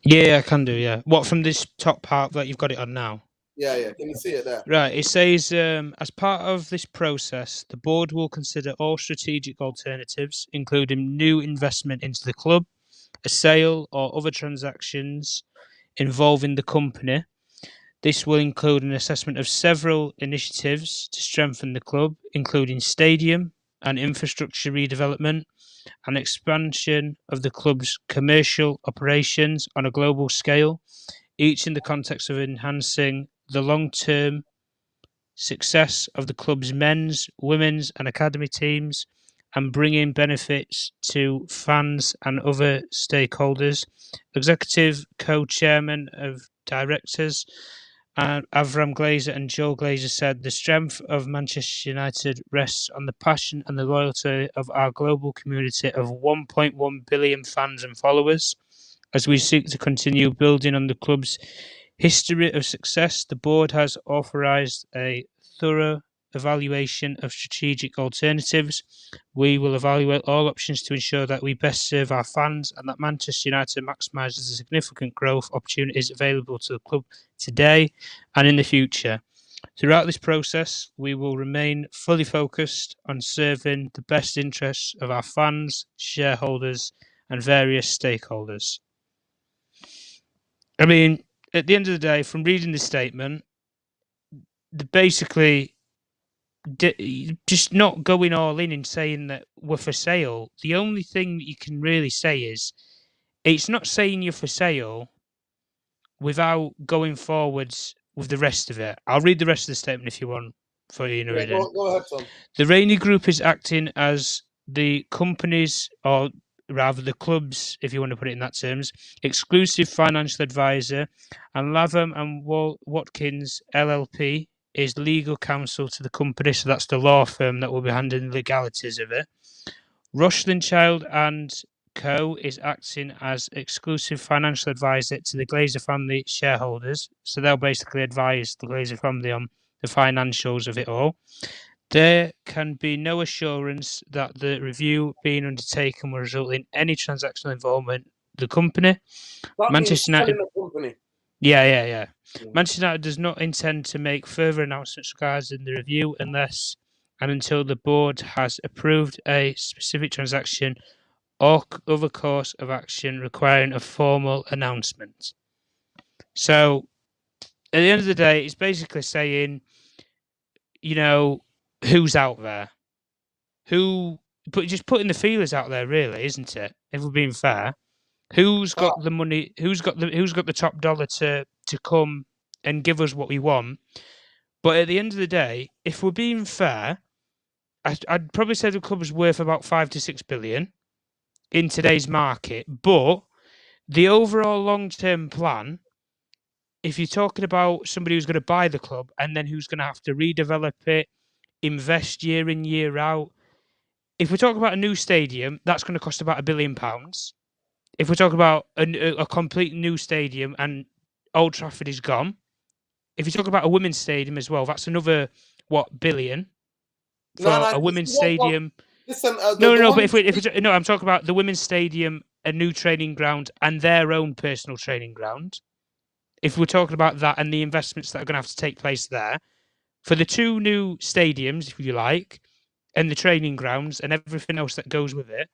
S2: Yeah, I can do, yeah. What, from this top part that you've got it on now?
S1: Yeah. Can you see it there?
S2: Right, it says, as part of this process, the board will consider all strategic alternatives, including new investment into the club, a sale or other transactions involving the company. This will include an assessment of several initiatives to strengthen the club, including stadium and infrastructure redevelopment, and expansion of the club's commercial operations on a global scale, each in the context of enhancing the long-term success of the club's men's, women's, and academy teams, and bringing benefits to fans and other stakeholders. Executive co-chairman of directors Avram Glazer and Joel Glazer said, "The strength of Manchester United rests on the passion and the loyalty of our global community of 1.1 billion fans and followers. As we seek to continue building on the club's history of success, the board has authorised a thorough evaluation of strategic alternatives. We will evaluate all options to ensure that we best serve our fans and that Manchester United maximises the significant growth opportunities available to the club today and in the future. Throughout this process, we will remain fully focused on serving the best interests of our fans, shareholders, and various stakeholders." I mean, at the end of the day, from reading the statement, they're basically just not going all in and saying that we're for sale. The only thing that you can really say is it's not saying you're for sale without going forwards with the rest of it. I'll read the rest of the statement if you want for you to read it.
S1: Go ahead, Tom.
S2: The Rainey Group is acting as the company's, or rather the club's, if you want to put it in that terms, exclusive financial advisor, and Latham and Watkins LLP is legal counsel to the company, so that's the law firm that will be handling the legalities of it. Rothschild and Co. is acting as exclusive financial advisor to the Glazer family shareholders, so they'll basically advise the Glazer family on the financials of it all. There can be no assurance that the review being undertaken will result in any transactional involvement of the company.
S1: That
S2: Manchester
S1: means
S2: United.
S1: selling the company.
S2: Yeah. Manchester United does not intend to make further announcements regarding the review unless and until the board has approved a specific transaction or other course of action requiring a formal announcement. So, at the end of the day, it's basically saying, you know, who's out there, but just putting the feelers out there, really, isn't it? If we're being fair, who's got the money? Who's got the top dollar to come and give us what we want? But at the end of the day, if we're being fair, I'd probably say the club is worth about 5 to 6 billion in today's market. But the overall long-term plan, if you're talking about somebody who's going to buy the club and then who's going to have to redevelop it, invest year in, year out, if we're talking about a new stadium, that's going to cost about £1 billion. If we're talking about a complete new stadium and Old Trafford is gone, if you talk about a women's stadium as well, that's another, billion for a women's stadium.
S1: Listen,
S2: But I'm talking about the women's stadium, a new training ground, and their own personal training ground. If we're talking about that and the investments that are going to have to take place there, for the 2 new stadiums, if you like, and the training grounds and everything else that goes with it,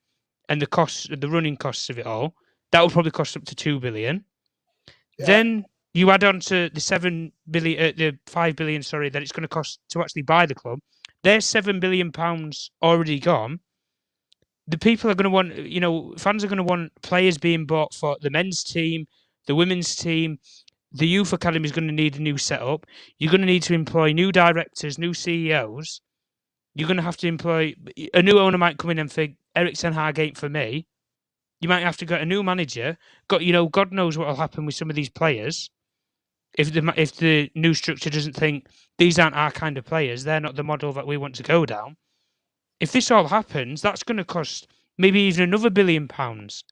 S2: and the costs, the running costs of it all, that will probably cost up to 2 billion. Yeah. Then you add on to the 7 billion, the 5 billion, that it's going to cost to actually buy the club. There's £7 billion already gone. The people are going to want, fans are going to want players being bought for the men's team, the women's team. The youth academy is going to need a new setup. You're going to need to employ new directors, new CEOs. You're going to have to employ a new owner. Might come in and think Eric Ten Hag ain't for me. You might have to get a new manager. God knows what will happen with some of these players. If the new structure doesn't think these aren't our kind of players, they're not the model that we want to go down. If this all happens, that's going to cost maybe even another £1 billion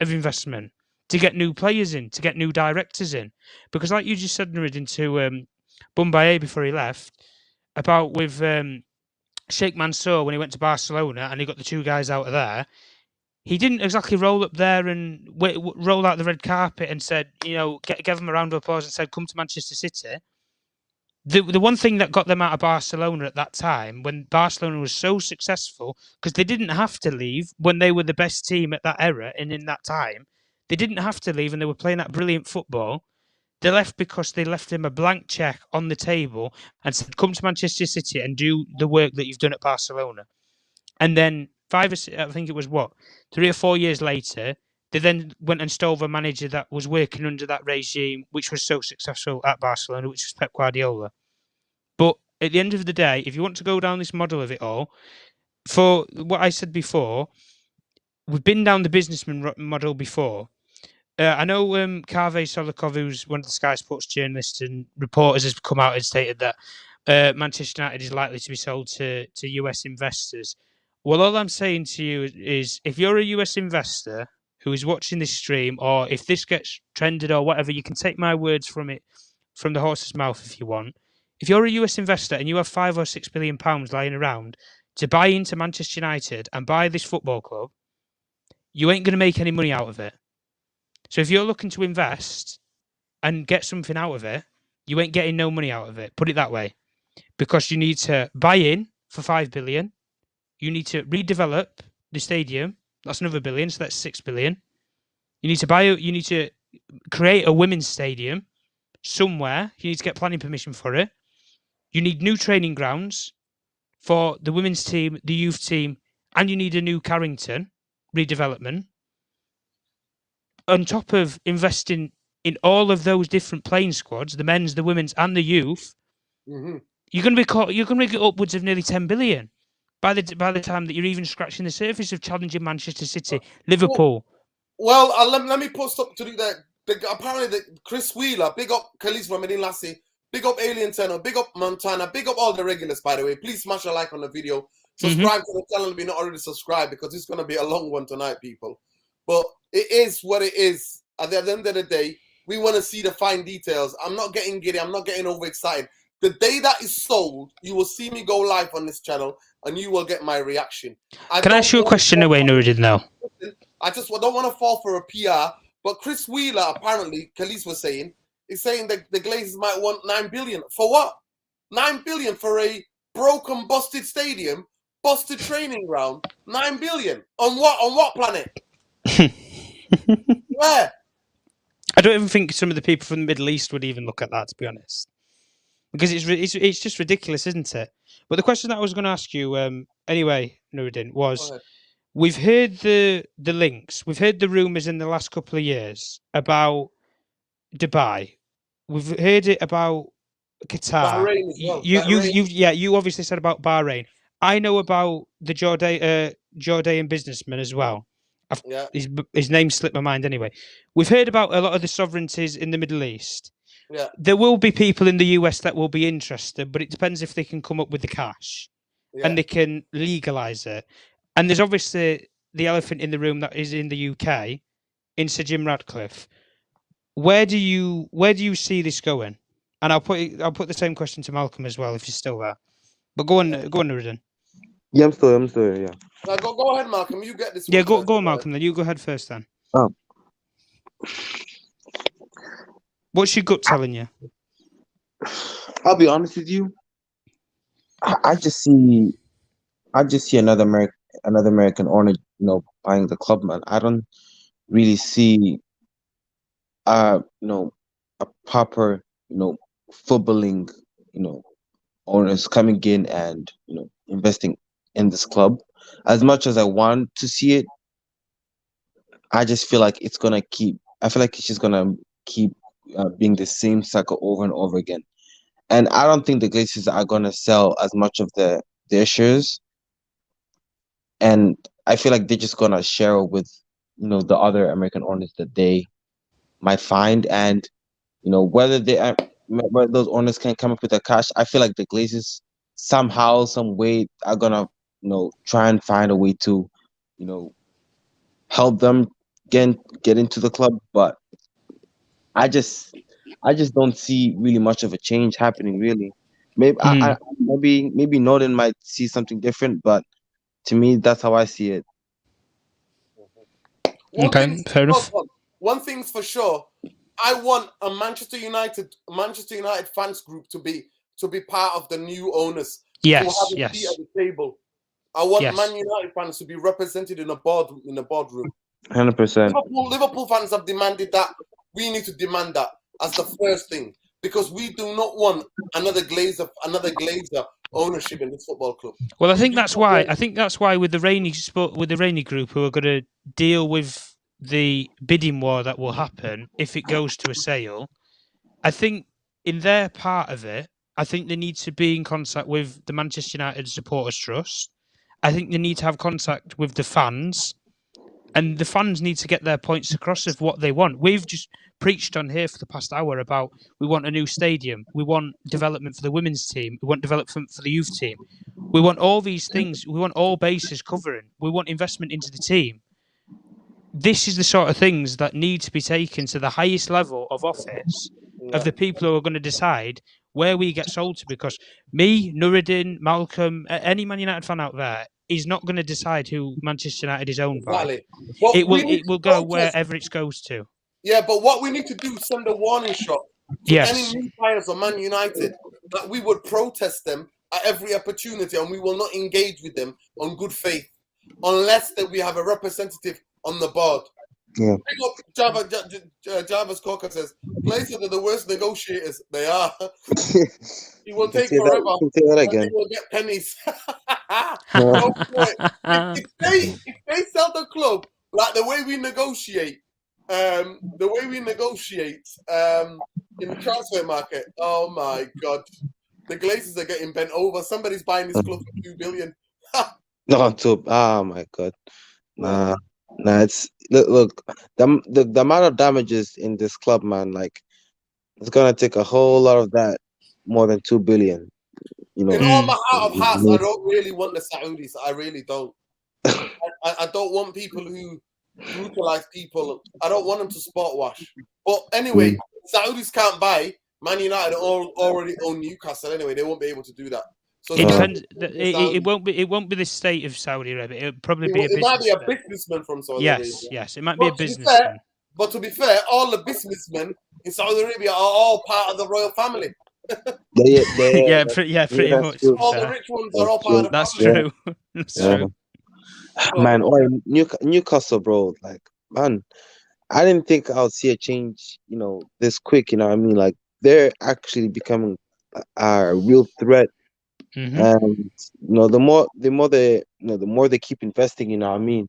S2: of investment to get new players in, to get new directors in. Because like you just said, Nuruddin, to Boumbaye before he left, about with Sheikh Mansour when he went to Barcelona and he got the 2 guys out of there, he didn't exactly roll up there and roll out the red carpet and said, give them a round of applause and said, come to Manchester City. The one thing that got them out of Barcelona at that time, when Barcelona was so successful, because they didn't have to leave when they were the best team at that era and in that time, they didn't have to leave and they were playing that brilliant football. They left because they left him a blank check on the table and said, "Come to Manchester City and do the work that you've done at Barcelona." And then I think it was 3 or 4 years later, they then went and stole the manager that was working under that regime, which was so successful at Barcelona, which was Pep Guardiola. But at the end of the day, if you want to go down this model of it all, for what I said before, we've been down the businessman model before. I know Kaveh Solikov, who's one of the Sky Sports journalists and reporters, has come out and stated that Manchester United is likely to be sold to US investors. Well, all I'm saying to you is if you're a US investor who is watching this stream, or if this gets trended or whatever, you can take my words from it, from the horse's mouth if you want. If you're a US investor and you have £5 or £6 billion lying around to buy into Manchester United and buy this football club, you ain't going to make any money out of it. So if you're looking to invest and get something out of it, you ain't getting no money out of it. Put it that way. Because you need to buy in for 5 billion. You need to redevelop the stadium. That's another billion, so that's 6 billion. You need to create a women's stadium somewhere. You need to get planning permission for it. You need new training grounds for the women's team, the youth team, and you need a new Carrington redevelopment. On top of investing in all of those different playing squads, the men's, the women's, and the youth, you're going to get upwards of nearly 10 billion by the time that you're even scratching the surface of challenging Manchester City, Liverpool.
S1: Well, let me post up to do that. Apparently, Chris Wheeler, big up Khalees from Medin Lassie, big up Alien Tenor, big up Montana, big up all the regulars, by the way. Please smash a like on the video. Subscribe to the channel if you're not already subscribed, because it's going to be a long one tonight, people. But it is what it is. At the end of the day, we want to see the fine details. I'm not getting giddy. I'm not getting overexcited. The day that is sold, you will see me go live on this channel, and you will get my reaction.
S2: Can I ask you a question away, Nuruddin, now?
S1: I just don't want to fall for a PR, but Chris Wheeler, apparently, Khalees was saying, is saying that the Glazers might want 9 billion. For what? 9 billion for a broken, busted stadium, busted training ground? 9 billion? On what? On what planet? Where?
S2: I don't even think some of the people from the Middle East would even look at that, to be honest, because it's just ridiculous, isn't it? But the question that I was going to ask you, anyway, Nuruddin, was we've heard the links, we've heard the rumours in the last couple of years about Dubai, we've heard it about Qatar.
S1: Bahrain as well.
S2: You obviously said about Bahrain. I know about the Jordan businessman as well. His name slipped my mind anyway. We've heard about a lot of the sovereignties in the Middle East.
S1: Yeah.
S2: There will be people in the US that will be interested, but it depends if they can come up with the cash and they can legalise it. And there's obviously the elephant in the room that is in the UK, in Sir Jim Ratcliffe. Where do you see this going? And I'll put the same question to Malcolm as well if you're still there. But go on, Nuruddin.
S5: Yeah, I'm still here. Yeah.
S1: No, go ahead, Malcolm. You get this.
S2: Yeah, go on, Malcolm. Then you go ahead first. Then.
S5: Oh.
S2: What's your gut telling you?
S5: I'll be honest with you. I just see another American owner, buying the club, man. I don't really see, a proper, footballing, owners coming in and investing in this club. As much as I want to see it, I just feel like it's gonna keep. I feel like it's just gonna keep being the same cycle over and over again. And I don't think the Glazers are gonna sell as much of their shares. And I feel like they're just gonna share with the other American owners that they might find, and whether those owners can come up with the cash. I feel like the Glazers somehow, some way are gonna try and find a way to help them get into the club, but I just don't see really much of a change happening. Really, maybe Northern might see something different, but to me, that's how I see it.
S2: Fair enough.
S1: One thing's for sure, I want a Manchester United fans group to be part of the new owners.
S2: Yes.
S1: To have a seat at the table. I want Man United fans to be represented in a boardroom.
S5: 100%.
S1: Liverpool fans have demanded that. We need to demand that. as the first thing, because we do not want another Glazer ownership in this football club.
S2: Well, I think that's why with the Rainy group who are going to deal with the bidding war that will happen if it goes to a sale. I think in their part of it, I think they need to be in contact with the Manchester United Supporters Trust. I think they need to have contact with the fans, and the fans need to get their points across of what they want. We've just preached on here for the past hour about we want a new stadium, we want development for the women's team, we want development for the youth team. We want all these things. We want all bases covering. We want investment into the team. This is the sort of things that need to be taken to the highest level of office of the people who are going to decide where we get sold to. Because me, Nuruddin, Malcolm, any Man United fan out there is not going to decide who Manchester United is owned by. It will go wherever it goes to.
S1: Yeah, but what we need to do is send a warning shot to any new players of Man United that we would protest them at every opportunity, and we will not engage with them on good faith unless that we have a representative on the board.
S5: Yeah.
S1: Java's Cocker says, Glazer are the worst negotiators. They are. It will take forever. They will get pennies. If they sell the club like the way we negotiate, in the transfer market, oh my God. The Glazers are getting bent over. Somebody's buying this club for $2 billion.
S5: Oh my God. Nah, it's look. The amount of damages in this club, man. Like, it's gonna take a whole lot of that, more than $2 billion. You know.
S1: In all my heart of hearts, I don't really want the Saudis. I really don't. I don't want people who brutalize people. I don't want them to sport wash. But anyway, Saudis can't buy. Man United already own Newcastle anyway. They won't be able to do that. So
S2: it depends. It won't be the state of Saudi Arabia. It'll probably be
S1: it might be a businessman from Saudi Arabia.
S2: Yes, it might be a businessman.
S1: But to be fair, all the businessmen in Saudi Arabia are all part of the royal family.
S2: Pretty much.
S1: All the rich ones are all part of the
S2: family. That's true.
S5: Man, Newcastle, bro. Like, man, I didn't think I would see a change, this quick. You know what I mean? Like, they're actually becoming a real threat.
S2: Mm-hmm.
S5: And the more they keep investing, you know what I mean?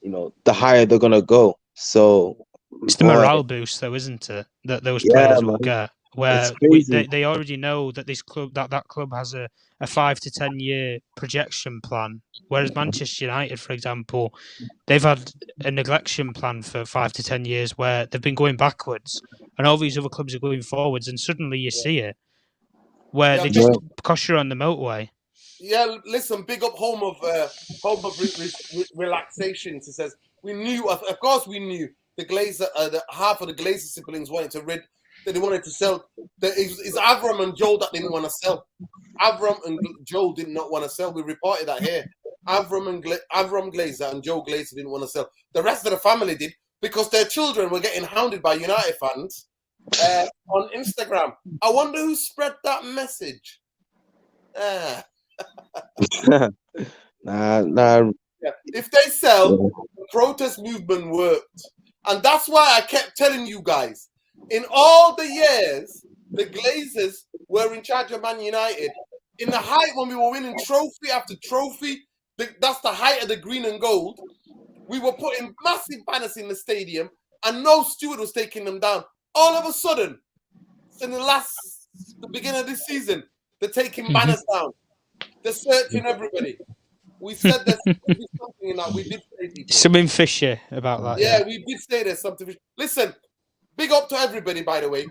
S5: The higher they're gonna go. So
S2: it's the morale boost, though, isn't it? That those players will get. Where they already know that this club that club has a 5 to 10 year projection plan, whereas Manchester United, for example, they've had a neglection plan for 5 to 10 years where they've been going backwards, and all these other clubs are going forwards, and suddenly you see it where they just cost you on the motorway.
S1: Yeah, listen, big up home of relaxation. He says we knew, of course, we knew the Glazer, half of the Glazer siblings wanted to rid. They wanted to sell. It's Avram and Joel that didn't want to sell. Avram and Joel did not want to sell. We reported that here. Avram Glazer and Joe Glazer didn't want to sell. The rest of the family did because their children were getting hounded by United fans on Instagram. I wonder who spread that message.
S5: Nah.
S1: Yeah. If they sell, the protest movement worked. And that's why I kept telling you guys, in all the years, the Glazers were in charge of Man United. In the height when we were winning trophy after trophy, that's the height of the green and gold. We were putting massive banners in the stadium and no steward was taking them down. All of a sudden, in the beginning of this season, they're taking banners down. They're searching everybody. We said there's something in that. We did say people.
S2: Something fishy about that.
S1: Yeah, we did say there's something fishy. Listen, big up to everybody, by the way.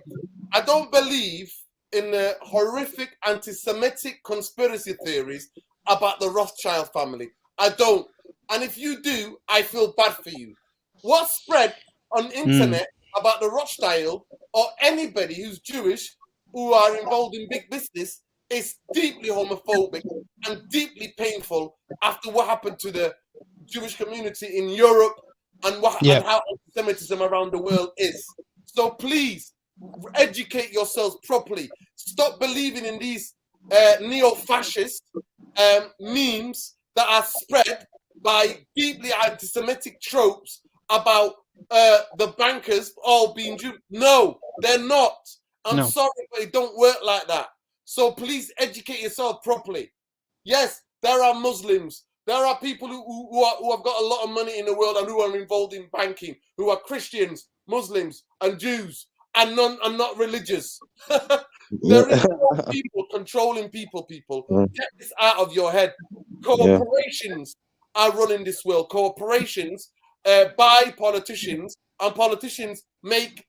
S1: I don't believe in the horrific anti-Semitic conspiracy theories about the Rothschild family. I don't. And if you do, I feel bad for you. What spread on the internet about the Rothschild or anybody who's Jewish who are involved in big business is deeply homophobic and deeply painful after what happened to the Jewish community in Europe and and how anti-Semitism around the world is. So please educate yourselves properly. Stop believing in these neo-fascist memes that are spread by deeply anti-Semitic tropes about the bankers all being Jews. No, they're not. I'm
S2: No.
S1: sorry, but it don't work like that. So please educate yourself properly. Yes, there are Muslims. There are people who have got a lot of money in the world and who are involved in banking, who are Christians, Muslims, and Jews, and not religious. There is no people controlling people. Get this out of your head. Corporations are running this world. Corporations by politicians, and politicians make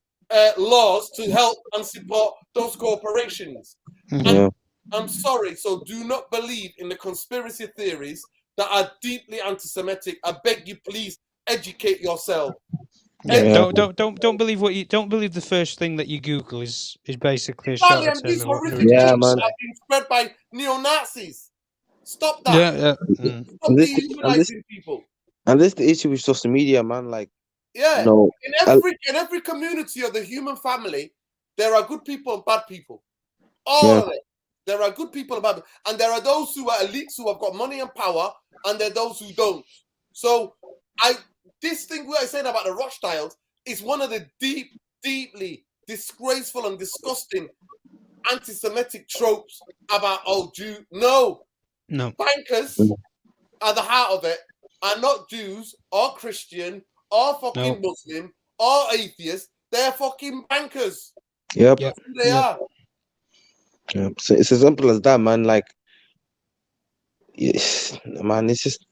S1: laws to help and support those corporations. And I'm sorry, so do not believe in the conspiracy theories that are deeply anti-Semitic. I beg you, please educate yourself.
S2: Yeah, don't believe what you don't believe. The first thing that you Google is basically a short
S1: And these
S2: term of what
S1: horrific
S2: they're
S1: images are being spread by neo-Nazis. Stop that.
S2: Yeah.
S1: Stop dehumanizing people.
S5: And this is the issue with social media, man. Like,
S1: yeah,
S5: no,
S1: in every community of the human family, there are good people and bad people. All of it. There are good people and bad people. And there are those who are elites who have got money and power, and there are those who don't. So this thing we are saying about the Rothschilds is one of the deeply disgraceful and disgusting anti-Semitic tropes about Jew. No. Bankers are the heart of it, are not Jews or Christian or fucking Muslim or atheist. They're fucking bankers.
S5: Yep.
S1: That's who they are.
S5: Yep. So it's as simple as that, man. Like, man, that's just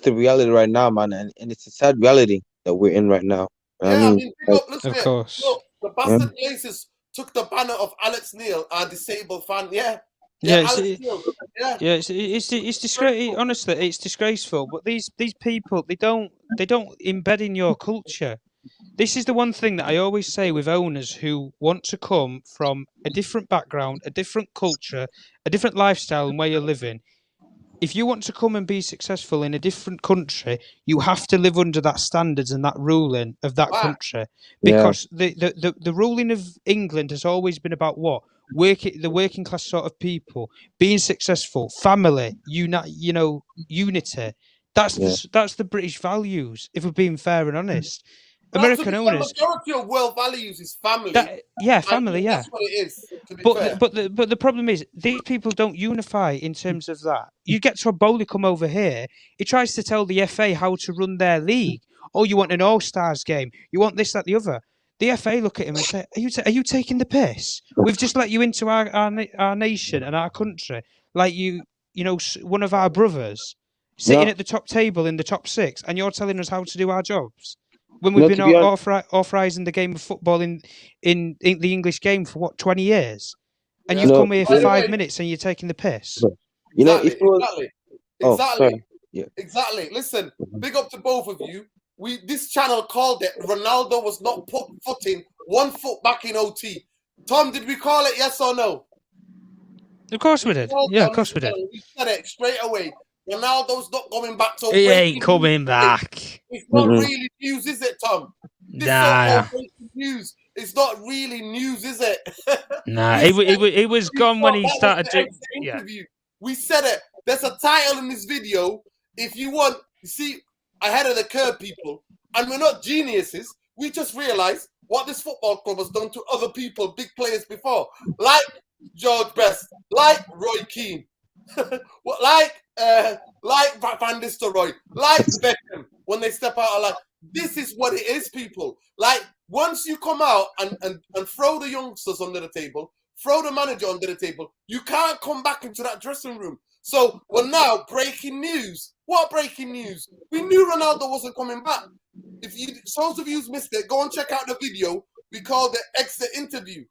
S5: the reality right now, man, and it's a sad reality that we're in right now.
S1: Yeah, I mean,
S2: of course.
S1: Look, the bastard Glazers took the banner of Alex Neil, our disabled fan. Yeah,
S2: it's disgraceful. Honestly, it's disgraceful. But these people, they don't embed in your culture. This is the one thing that I always say with owners who want to come from a different background, a different culture, a different lifestyle and way of living. If you want to come and be successful in a different country, you have to live under that standards and that ruling of that country. Because the ruling of England has always been about what? The working class sort of people, being successful, family, unity. That's the British values, if we're being fair and honest. American owners.
S1: The majority of world values is family.
S2: Family.
S1: That's what it is.
S2: But the problem is these people don't unify in terms of that. You get Bowley come over here. He tries to tell the FA how to run their league. Oh, you want an All-Stars game? You want this, that, the other? The FA look at him and say, "Are you taking the piss? We've just let you into our nation and our country, like one of our brothers, sitting at the top table in the top 6, and you're telling us how to do our jobs." When we've been authorising the game of football in the English game for 20 years, and you've come here for 5 minutes and you're taking the piss.
S1: Exactly. Listen, big up to both of you. This channel called it Ronaldo was not putting 1 foot back in OT. Tom, did we call it yes or no?
S2: Of course we did. Yeah, of course we did.
S1: We said it straight away. Ronaldo's not coming back. So
S2: he ain't coming back.
S1: It's not really news, is it, Tom?
S2: Nah.
S1: News. It's not really news, is it?
S2: Nah, it was gone when he started to
S1: interview. We said it. There's a title in this video. If you want, you see, ahead of the curve, people, and we're not geniuses. We just realized what this football club has done to other people, big players before, like George Best, like Roy Keane, like Van Nistelrooy, like Beckham, when they step out of line. This is what it is, people. Like, once you come out and throw the youngsters under the table, throw the manager under the table, you can't come back into that dressing room. So we're now breaking news. What breaking news? We knew Ronaldo wasn't coming back. Those of you who's missed it, go and check out the video. We called it exit interview.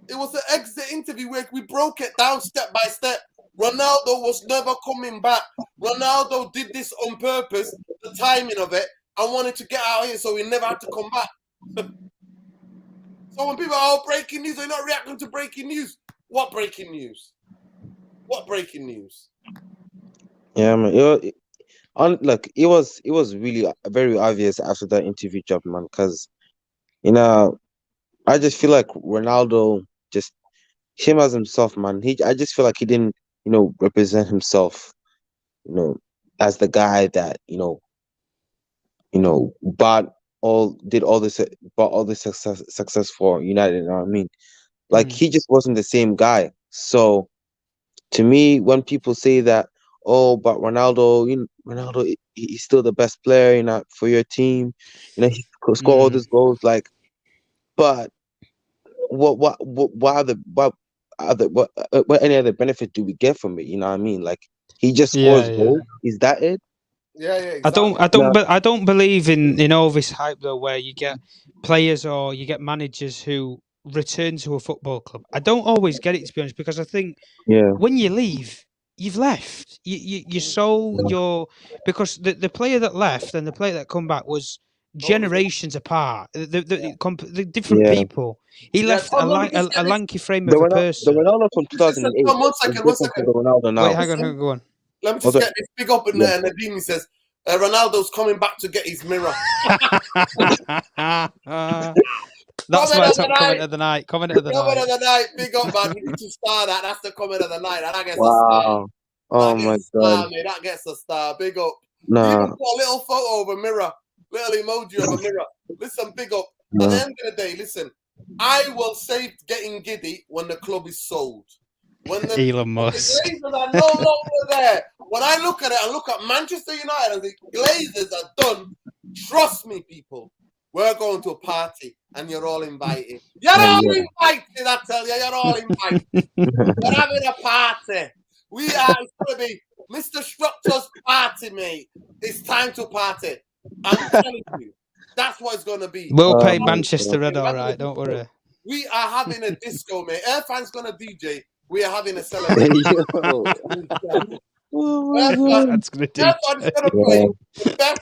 S1: It was an exit interview where we broke it down step by step. Ronaldo was never coming back. Ronaldo did this on purpose, the timing of it, and wanted to get out here so he never had to come back. So when people are breaking news, they're not reacting to breaking news. What breaking news? What breaking news?
S5: Yeah, man. It was really very obvious after that interview job, man. Because I just feel like Ronaldo just him as himself, man. I just feel like he didn't, represent himself, as the guy that bought all this success for United. You know what I mean? Like he just wasn't the same guy. So to me, when people say that, oh, but Ronaldo, Ronaldo, he's still the best player, for your team. He could score all these goals. Like, but what any other benefit do we get from it? You know what I mean? Like, he just scores goals. Is that it?
S1: Yeah, exactly.
S2: I don't believe in all this hype though, where you get players or you get managers who return to a football club. I don't always get it, to be honest, because I think when you leave, you've left. You sold your, because the player that left and the player that come back was generations apart. The different people. He left
S1: Tom,
S2: a lanky frame
S5: The
S2: of a person.
S5: Ronaldo from 2008
S1: Tom, one
S5: is
S1: second.
S5: different from the Ronaldo now.
S2: Wait, hang on, go on.
S1: Let me just get this big up in there. And Nadim says, Ronaldo's coming back to get his mirror.
S2: That's my top comment of the night. Comment of the
S1: night. Big up, man. We need to star that. That's the comment of the night. And that gets a
S5: Wow. Oh my God.
S1: That gets a star. Big up.
S5: Nah.
S1: Even put a little photo of a mirror. Little emoji of a mirror. Listen, big up. At the end of the day, listen, I will save getting Giddy when the club is sold. When the
S2: Elon Musk.
S1: Glazers are no longer there. When I look at it and look at Manchester United and the Glazers are done, trust me, people, we're going to a party and you're all invited. You're all invited, I tell you, you're all invited. We're having a party. It's going to be Mr. Structure's party, mate. It's time to party. I'm telling you, that's what it's going to be.
S2: We'll pay Manchester Red, all right, don't worry.
S1: We are having a disco, mate. Airfan's going to DJ. We are having a celebration. Airfan's going to play the best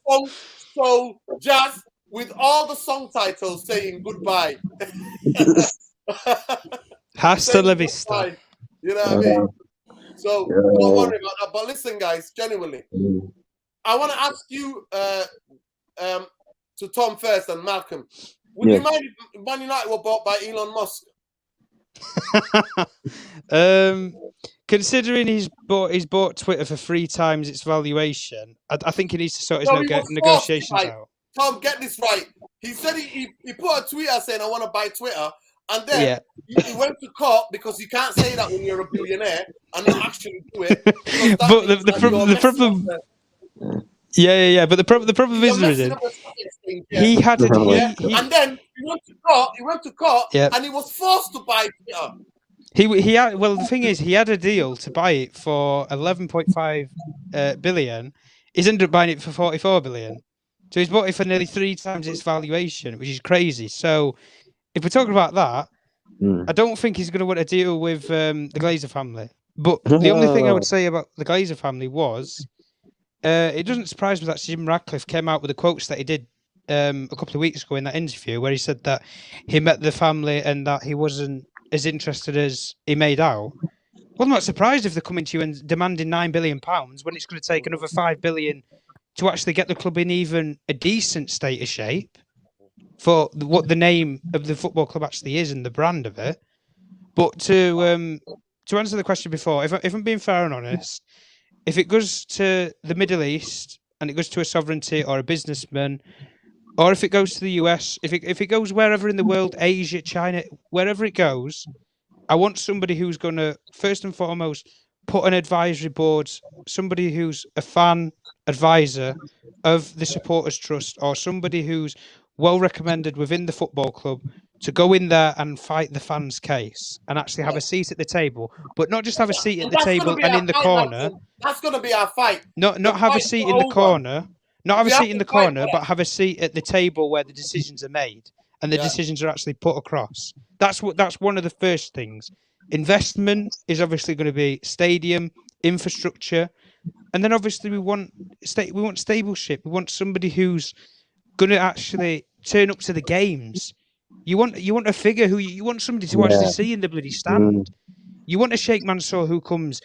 S1: funk, soul, jazz with all the song titles saying goodbye.
S2: Hasta la vista.
S1: You know what I mean? So don't worry about that. But listen, guys, genuinely, I want to ask you to Tom first and Malcolm. Would you mind if Man United were bought by Elon Musk?
S2: Considering he's bought Twitter for 3 times its valuation, I think he needs to sort his negotiations out.
S1: Tom, get this right. He said he put a tweet out saying, I want to buy Twitter. And then he went to court because you can't say that when you're a billionaire and not actually do it.
S2: But the problem... But the problem is he had
S1: and then he went to court and he was forced to buy Twitter.
S2: He had, well, the thing is, he had a deal to buy it for 11.5 billion. He's ended up buying it for 44 billion. So he's bought it for nearly 3 times its valuation, which is crazy. So if we're talking about that, I don't think he's going to want to deal with the Glazer family. But the only thing I would say about the Glazer family was, it doesn't surprise me that Jim Ratcliffe came out with the quotes that he did a couple of weeks ago in that interview, where he said that he met the family and that he wasn't as interested as he made out. Well, I'm not surprised if they're coming to you and demanding £9 billion when it's going to take another £5 billion to actually get the club in even a decent state of shape for what the name of the football club actually is and the brand of it. But to answer the question before, if I'm being fair and honest, if it goes to the Middle East and it goes to a sovereignty or a businessman, or if it goes to the US, if it goes wherever in the world, Asia, China, wherever it goes, I want somebody who's going to, first and foremost, put an advisory board, somebody who's a fan advisor of the Supporters Trust, or somebody who's well recommended within the football club to go in there and fight the fans' case and actually have a seat at the table, but not just have a seat at the table and in the corner.
S1: That's going to be our fight.
S2: Not have a seat in the corner. Not have a seat in the corner, but have a seat at the table where the decisions are made and the decisions are actually put across. That's one of the first things. Investment is obviously going to be stadium, infrastructure, and then obviously we want stableship. We want somebody who's going to actually turn up to the games. You want a figure who you want somebody to actually see in the bloody stand. You want a Sheikh Mansour who comes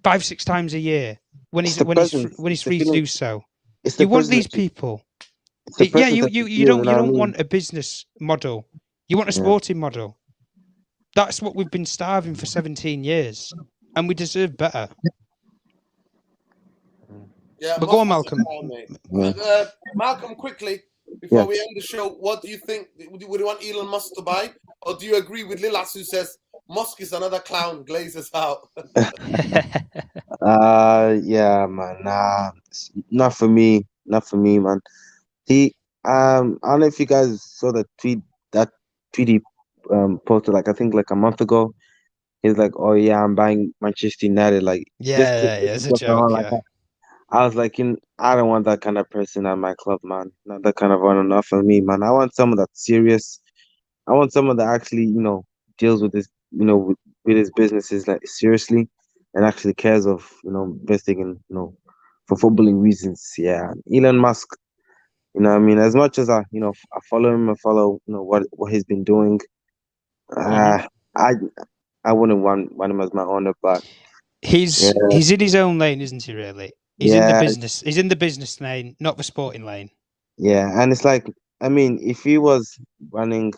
S2: 5-6 times a year when he's free to do so. You want these people. You don't want a business model. You want a sporting model. That's what we've been starving for 17 years, and we deserve better.
S1: Yeah,
S2: but go on, Malcolm.
S1: Malcolm, quickly before we end the show, what do you think? Would you want Elon Musk to buy, or do you agree with Lilas who says Musk is another clown, Glazer's out?
S5: Yeah, man. Nah, not for me. Not for me, man. I don't know if you guys saw that tweet he posted like I think like a month ago. He's like, "Oh yeah, I'm buying Manchester United." Like, just
S2: It's a joke.
S5: like that. I was like, I don't want that kind of person at my club, man. Not that kind of runner, not for me, man. I want someone that's serious. I want someone that actually, deals with this, with his businesses like seriously, and actually cares of, investing in, for footballing reasons. Yeah, Elon Musk. I mean, as much as I follow him, I follow, what he's been doing. I I wouldn't want him as my owner, but
S2: He's in his own lane, isn't he? Really, he's in the
S5: yeah,
S2: business. He's in the business lane, not the sporting lane.
S5: yeah, and it's like, I mean, if he was running,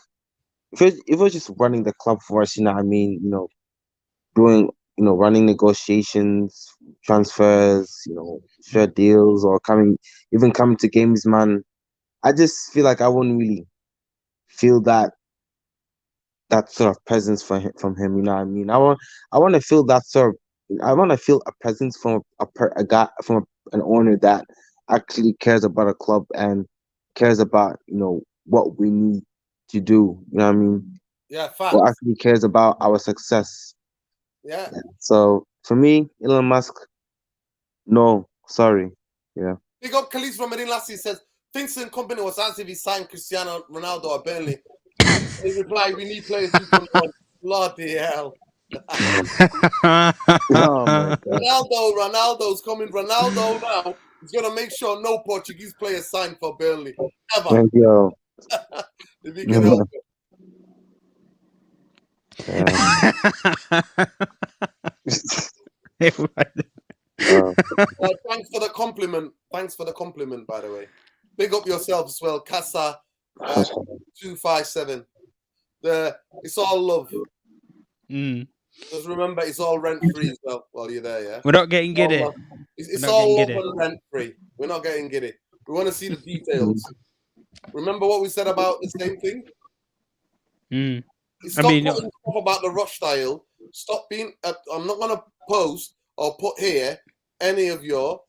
S5: if he was just running the club for us, I mean, doing, running negotiations, transfers, fair deals, or coming to games, man. I just feel like I wouldn't really feel that sort of presence from him. You know what I mean? I want to feel that sort of. I want to feel a presence from a guy from an owner that actually cares about a club and cares about what we need to do. You know what I mean?
S1: Yeah, facts.
S5: Or actually cares about our success.
S1: Yeah.
S5: So for me, Elon Musk, no, sorry. Yeah.
S1: Big up Khalid from Medina Lassie says Vincent Company was asked if he signed Cristiano Ronaldo or Burnley. He replied, "We need players who can run." Bloody hell.
S5: Oh my God.
S1: Ronaldo's coming. Ronaldo now is gonna make sure no Portuguese players sign for Burnley ever.
S5: Thank you.
S1: If he can help it. Thanks for the compliment. Thanks for the compliment, by the way. Big up yourself as well, Casa 257. It's all love. Just remember, it's all rent free as well while you're there. Yeah,
S2: we're not getting giddy.
S1: It's all love and rent free. We're not getting giddy. We want to see the details. Remember what we said about the same thing? Stop putting stuff about the rush style. Stop being. I'm not gonna post or put here any of your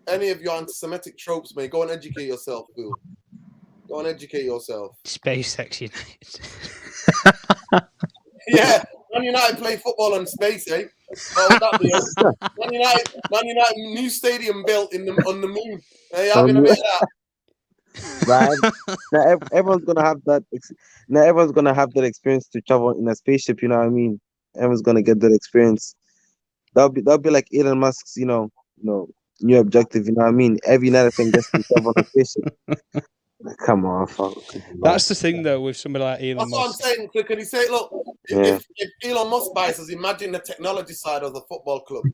S1: anti-Semitic tropes, mate. Go and educate yourself, Phil. Go and educate yourself.
S2: SpaceX United.
S1: Yeah, Man United play football on space, eh? What would that be? Man United new stadium built on the moon. Are you having a bit of that?
S5: Right. Now everyone's gonna have that. Now everyone's gonna have that experience to travel in a spaceship. You know what I mean? Everyone's gonna get that experience. That'll be like Elon Musk's, new objective. You know what I mean? Every United fan gets to travel on a spaceship. Come on, fuck.
S2: That's the thing, though, with somebody like Elon Musk.
S1: That's what I'm saying. So can you say, look, if Elon Musk buys us, imagine the technology side of the football club.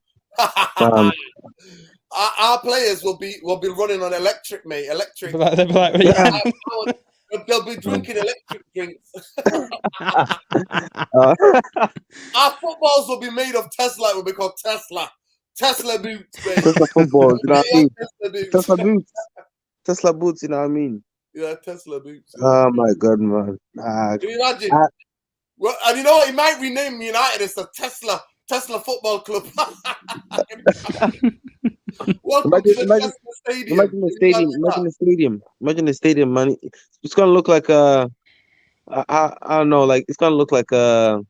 S1: Our players will be running on electric, mate. Electric. They'll be drinking electric drinks. Our footballs will be made of Tesla. It will be called Tesla. Tesla boots, mate.
S5: Tesla footballs, you know what I mean? Tesla boots. Tesla boots, you know what I mean?
S1: Yeah, Tesla boots. Yeah.
S5: Oh my God, man.
S1: Can you imagine? Well, and you know what? He might rename United as the Tesla Football Club. Welcome to the Tesla Stadium.
S5: Imagine the stadium, man. It's gonna look like I don't know, like it's gonna look like a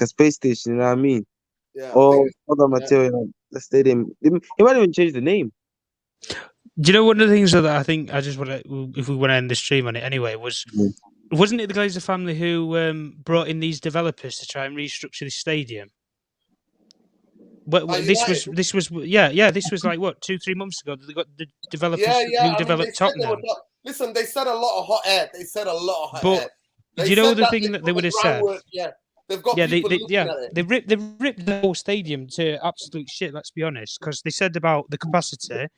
S5: space station. You know what I mean?
S1: Yeah.
S5: All the material. The stadium. He might even change the name.
S2: Do you know one of the things that I think I just want to, if we want to end the stream on it anyway, wasn't it the Glazer family who brought in these developers to try and restructure the stadium? But this was like what 2-3 months ago. They got the developers who developed Tottenham.
S1: Listen, they said a lot of hot air.
S2: But do you know the thing that they would have said?
S1: They've got people looking at it.
S2: They ripped the whole stadium to absolute shit. Let's be honest, because they said about the capacity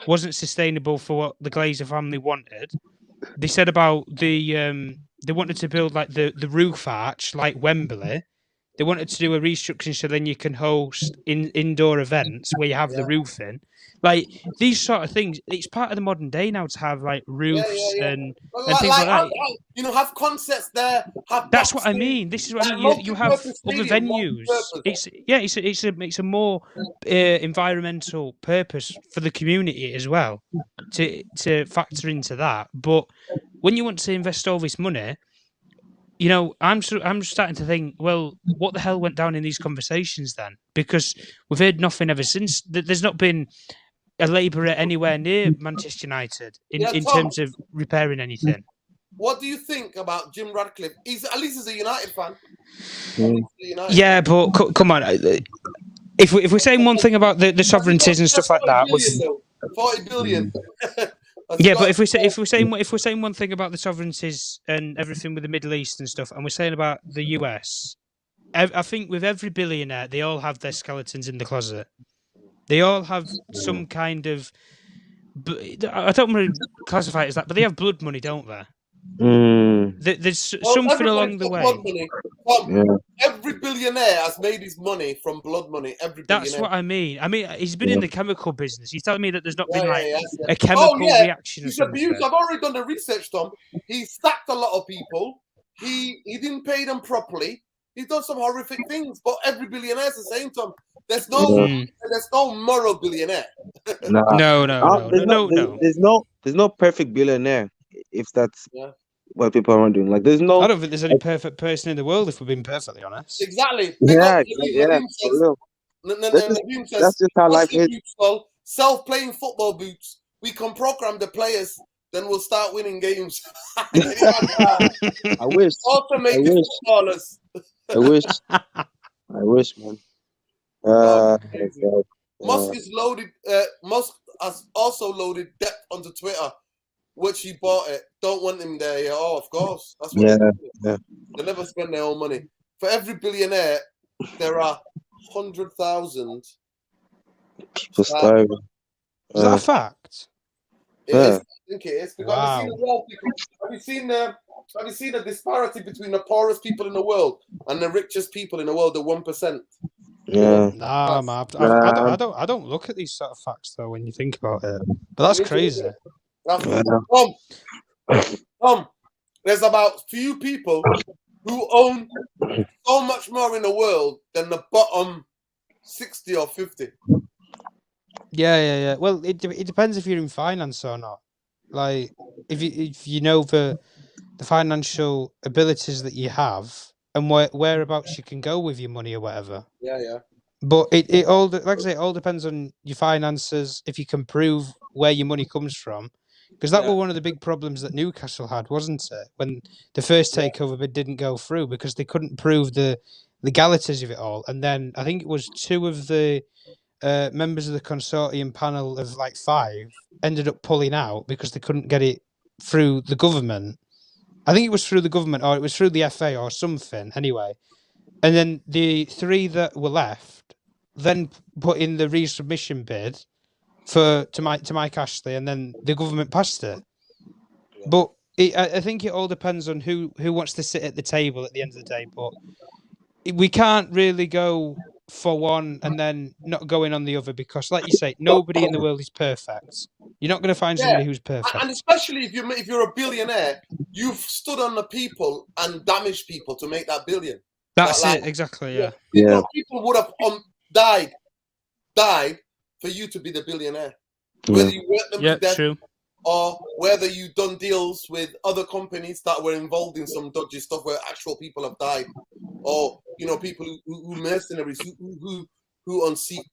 S2: wasn't sustainable for what the Glazer family wanted. They said about the they wanted to build like the roof arch like Wembley, They wanted to do a restructuring so then you can host indoor events where you have the roof in. Like these sort of things, it's part of the modern day now to have like roofs and things like that.
S1: Have concerts there.
S2: That's what I mean. This is what I mean. You have other venues. It's a more environmental purpose for the community as well to factor into that. But when you want to invest all this money, I'm starting to think, well, what the hell went down in these conversations then? Because we've heard nothing ever since. There's not been a labourer anywhere near Manchester United in
S1: Tom,
S2: terms of repairing anything.
S1: What do you think about Jim Radcliffe? At least he's a United fan.
S2: Yeah, but come on. If we're saying one thing about the sovereignties and stuff like that,
S1: 40 billion.
S2: Yeah, but if we're saying one thing about the sovereignties and everything with the Middle East and stuff, and we're saying about the US, I think with every billionaire, they all have their skeletons in the closet. They all have some kind of. I don't want to classify it as that, but they have blood money, don't they? There's something along the way.
S1: Every billionaire has made his money from blood money.
S2: That's what I mean. He's been in the chemical business. He's telling me that there's not been a chemical reaction.
S1: He's abused. I've already done the research, Tom. He sacked a lot of people. He didn't pay them properly. He's done some horrific things. But every billionaire is the same, Tom. There's no moral billionaire.
S5: No. There's no perfect billionaire. If that's what people are wondering, like there's no.
S2: I don't think there's any perfect person in the world, if we're being perfectly honest.
S1: Exactly.
S5: That's just how life is.
S1: Self-playing football boots. We can program the players, then we'll start winning games.
S5: I wish.
S1: Automated footballers.
S5: I wish, man.
S1: Musk is loaded. Musk has also loaded debt onto Twitter, which he bought it. Don't want him there. Yeah, of course. That's what they never spend their own money. For every billionaire, there are 100,000
S5: people starving.
S2: Is that a fact?
S1: It is. I think it is. Because have you seen the disparity between the poorest people in the world and the richest people in the world, the 1%?
S5: Yeah.
S2: Nah, man. I don't look at these sort of facts though when you think about it. But that's crazy.
S1: Tom, there's about few people who own so much more in the world than the bottom 60 or 50.
S2: Yeah. Well, it depends if you're in finance or not. Like, if you know the financial abilities that you have and whereabouts you can go with your money or whatever.
S1: Yeah.
S2: But it all, like I say, it all depends on your finances. If you can prove where your money comes from, because that was one of the big problems that Newcastle had, wasn't it? When the first takeover bid didn't go through because they couldn't prove the legalities of it all, and then I think it was 2 of the members of the consortium panel of like 5 ended up pulling out because they couldn't get it through the government. I think it was through the government or it was through the FA or something. Anyway, and then the 3 that were left then put in the resubmission bid to Mike Ashley, and then the government passed it. Yeah. But I think it all depends on who wants to sit at the table at the end of the day. But we can't really go for one and then not going on the other because, like you say, nobody in the world is perfect. You're not going to find somebody who's perfect.
S1: And especially if you're a billionaire, you've stood on the people and damaged people to make that billion.
S2: That's it, exactly.
S1: People would have died for you to be the billionaire. Whether you work them to death,
S2: true.
S1: Or whether you've done deals with other companies that were involved in some dodgy stuff where actual people have died, or people who mercenaries who unseat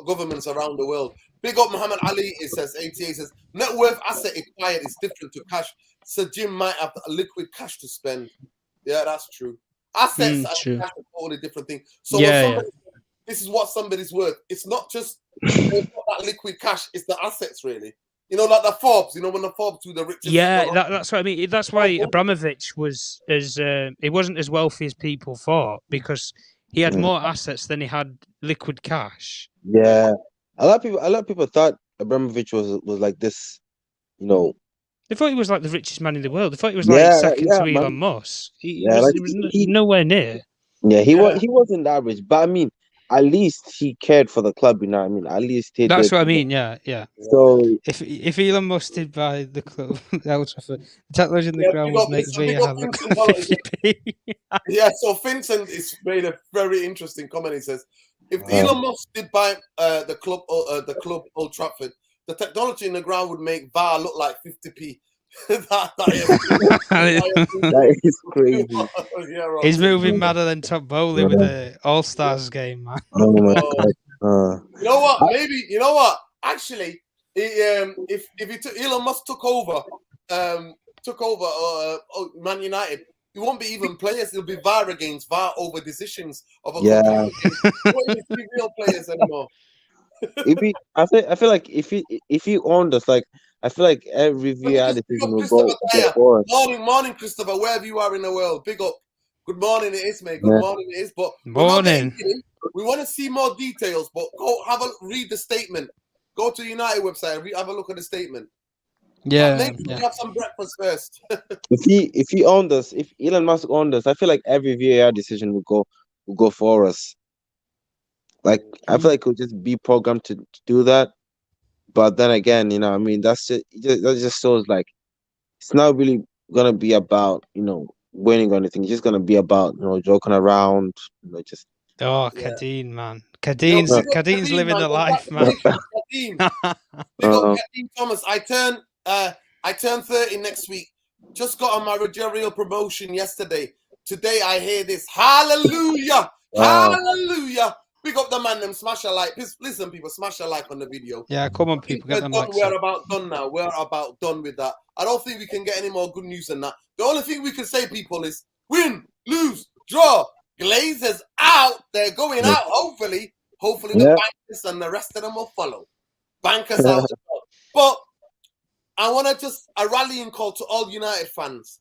S1: governments around the world. Big up Muhammad Ali. It says ATA says net worth asset acquired is different to cash. So Jim might have a liquid cash to spend. Yeah, that's true. Assets are a totally different thing. So this is what somebody's worth. It's not just that liquid cash, it's the assets really. Like the Forbes, when the Forbes do the richest.
S2: Yeah, that's what I mean. That's why Abramovich was he wasn't as wealthy as people thought because he had more assets than he had liquid cash.
S5: Yeah, a lot of people thought Abramovich was like this,
S2: They thought he was like the richest man in the world. They thought he was like second to Elon Musk. He was nowhere near.
S5: Yeah, he wasn't average, but I mean, at least he cared for the club. You know what I mean? At least he
S2: That's
S5: did.
S2: what I mean. Yeah.
S5: So
S2: If Elon Musk did buy the club, that was the technology in the
S1: Yeah,
S2: ground
S1: big
S2: would
S1: up,
S2: make
S1: listen, big up
S2: VAR look
S1: Vincent.
S2: like 50p.
S1: Yeah, so Vincent is made a very interesting comment. He says, if Elon Musk did buy the club Old Trafford, the technology in the ground would make VAR look like 50p.
S5: that is crazy.
S1: Yeah, Rob.
S2: He's moving madder than Top Bowley with the All Stars game, man.
S5: Oh my
S1: Oh.
S5: god.
S1: You know what? Maybe you know what? Actually, if Elon Musk took over Man United, it won't be even players. It'll be VAR against VAR over decisions of a
S5: Yeah.
S1: computer game. You won't even see real players anymore.
S5: I feel like if he owned us, like I feel like every
S1: Let me
S5: VAR
S1: just pick
S5: decision
S1: up
S5: will
S1: Christopher
S5: go
S1: Dyer.
S5: for us.
S1: Morning, Christopher, wherever you are in the world. Big up. Good morning, it is, mate. Good
S5: Yeah.
S1: morning, it is. But we're not
S2: Morning.
S1: getting in. We want to see more details, but go read the statement. Go to the United website and have a look at the statement.
S2: Yeah.
S1: Make sure you have some breakfast first.
S5: If he owned us, if Elon Musk owned us, I feel like every VAR decision will go for us. Like I feel like it would just be programmed to do that. But then again, you know, I mean, that just shows like it's not really gonna be about winning or anything. It's just gonna be about joking around, just
S2: Oh,
S1: Yeah.
S2: Kadeen, man.
S1: Yo,
S2: Kadeen's
S1: big up
S2: Kadeen's
S1: Kadeem,
S2: living
S1: man.
S2: the life, man.
S1: Kadeem. Big up Kadeem Thomas. I turn 30 next week. Just got on my managerial promotion yesterday. Today I hear this. Hallelujah!
S5: Wow.
S1: Hallelujah! Big up the man, them smash a like. Listen, people, smash a like on the video.
S2: Yeah, come on, people, get them likes.
S1: We're about done now. We're about done with that. I don't think we can get any more good news than that. The only thing we can say, people, is win, lose, draw. Glazers out. They're going out. Hopefully the bankers and the rest of them will follow. Bankers out. But I want to just a rallying call to all United fans.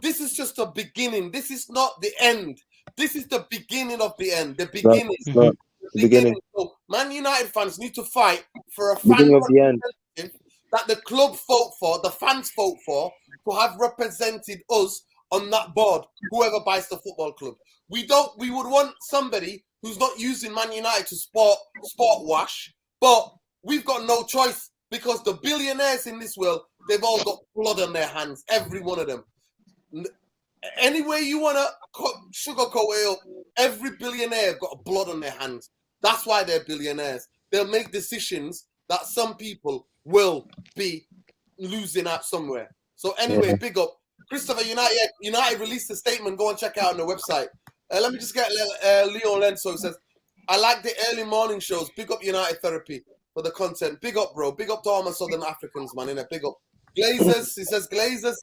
S1: This is just a beginning. This is not the end. This is the beginning of the end. The beginning.
S5: The beginning.
S1: So Man United fans need to fight for a
S5: Beginning
S1: fan
S5: of the end.
S1: that the club fought for, the fans fought for, to have represented us on that board, whoever buys the football club. We would want somebody who's not using Man United to sport wash, but we've got no choice because the billionaires in this world, they've all got blood on their hands, every one of them. Any way you want to sugarcoat it up, every billionaire have got blood on their hands. That's why they're billionaires. They'll make decisions that some people will be losing out somewhere. So anyway, big up. Christopher, United released a statement. Go and check it out on the website. Let me just get Leon Lenso. Who says, I like the early morning shows. Big up United Therapy for the content. Big up, bro. Big up to all my Southern Africans, man. Innit? Big up. Glazers, he says, Glazers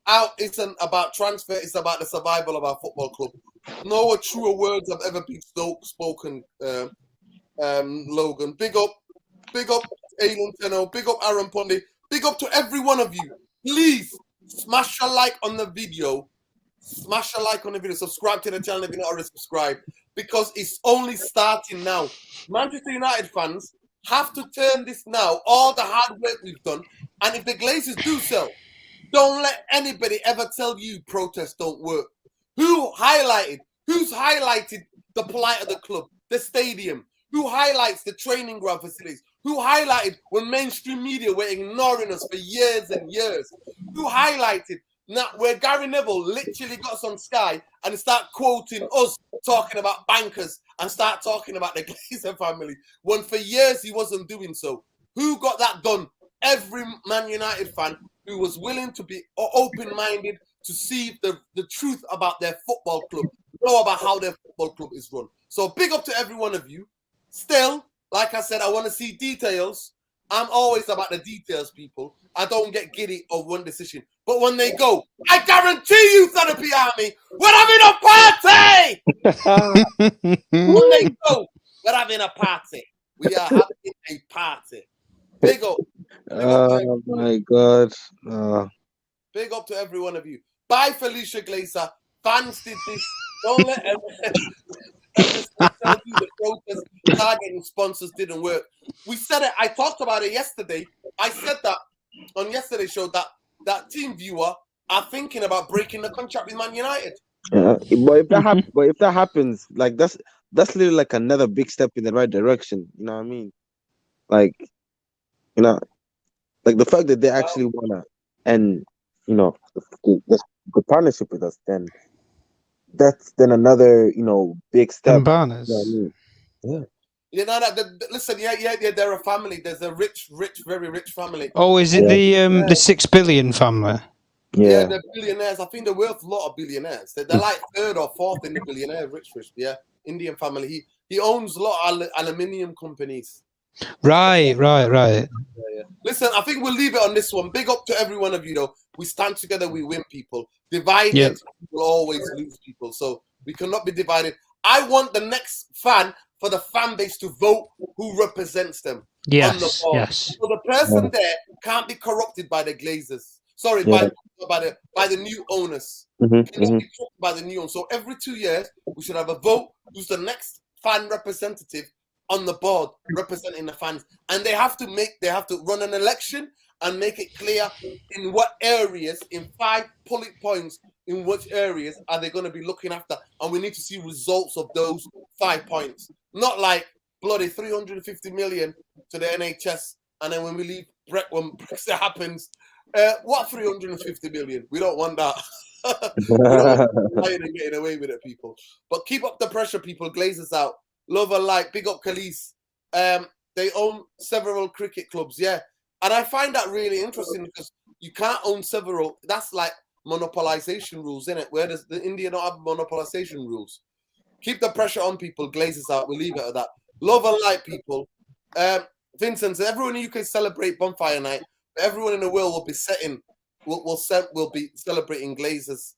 S1: out isn't about transfer. It's about the survival of our football club. No truer words have ever been spoken, Logan. Big up Aiden Tenno. Big up Aaron Pondy. Big up to every one of you. Please smash a like on the video. Smash a like on the video. Subscribe to the channel if you're not already subscribed, because it's only starting now. Manchester United fans have to turn this now. All the hard work we've done, and if the Glazers do so, don't let anybody ever tell you protests don't work. Who's highlighted the plight of the club, the stadium? Who highlights the training ground facilities? Who highlighted when mainstream media were ignoring us for years and years? Who highlighted where Gary Neville literally got us on Sky and start quoting us talking about bankers and start talking about the Glazer family when for years he wasn't doing so? Who got that done? Every Man United fan who was willing to be open-minded to see the truth about their football club, know about how their football club is run. So big up to every one of you. Still, like I said, I want to see details. I'm always about the details, people. I don't get giddy of one decision. But when they go, I guarantee you, Therapy Army, we're having a party! When they go, we're having a party. We are having a party. Big up.
S5: Oh my God.
S1: Big up to every one of you. Bye, Felicia Glazer. Fans did this. Don't let tell you the protest targeting sponsors didn't work. We said it. I talked about it yesterday. I said that on yesterday's show that Team Viewer are thinking about breaking the contract with Man United.
S5: But if that happens, like that's literally like another big step in the right direction. You know what I mean? Like you know, like the fact that they actually wanna and you know the partnership with us, then that's then another big step.
S6: And
S5: You know what I
S6: Barnes.
S5: mean? Yeah.
S1: You know that. Listen, yeah. They're a family. There's a rich, very rich family.
S6: Oh, is it the 6 billion family?
S1: Yeah,
S5: Yeah.
S1: they're billionaires. I think they're worth a lot of billionaires. They're like third or fourth in the billionaire rich. Yeah, Indian family. He owns a lot of aluminium companies.
S6: Right.
S1: Yeah. Listen, I think we'll leave it on this one. Big up to every one of you, though. We stand together, we win, people. Divided,
S6: Yep.
S1: we will always lose, people. So we cannot be divided. I want the next fan for the fan base to vote who represents them on the
S2: Yes,
S1: board.
S2: yes.
S1: So the person there can't be corrupted by the Glazers. Sorry,
S5: Yeah.
S1: by the new owners.
S5: Mhm,
S1: Cannot be corrupted by the new owners. So every 2 years, we should have a vote who's the next fan representative on the board representing the fans, and they have to run an election and make it clear in what areas, in 5 bullet points, in which areas are they going to be looking after, and we need to see results of those 5 points, not like bloody 350 million to the NHS, and then when we leave, when Brexit happens, what 350 million? We don't want that. We don't want and getting away with it, people. But keep up the pressure, people. Glazers out. Love and light. Big up Khalees. They own several cricket clubs, yeah. And I find that really interesting because you can't own several. That's like monopolization rules, isn't it? Where does the India not have monopolization rules? Keep the pressure on, people. Glazers out. We'll leave it at that. Love and light, people. Vincent, everyone in the UK celebrate Bonfire Night. Everyone in the world will be will be celebrating Glazers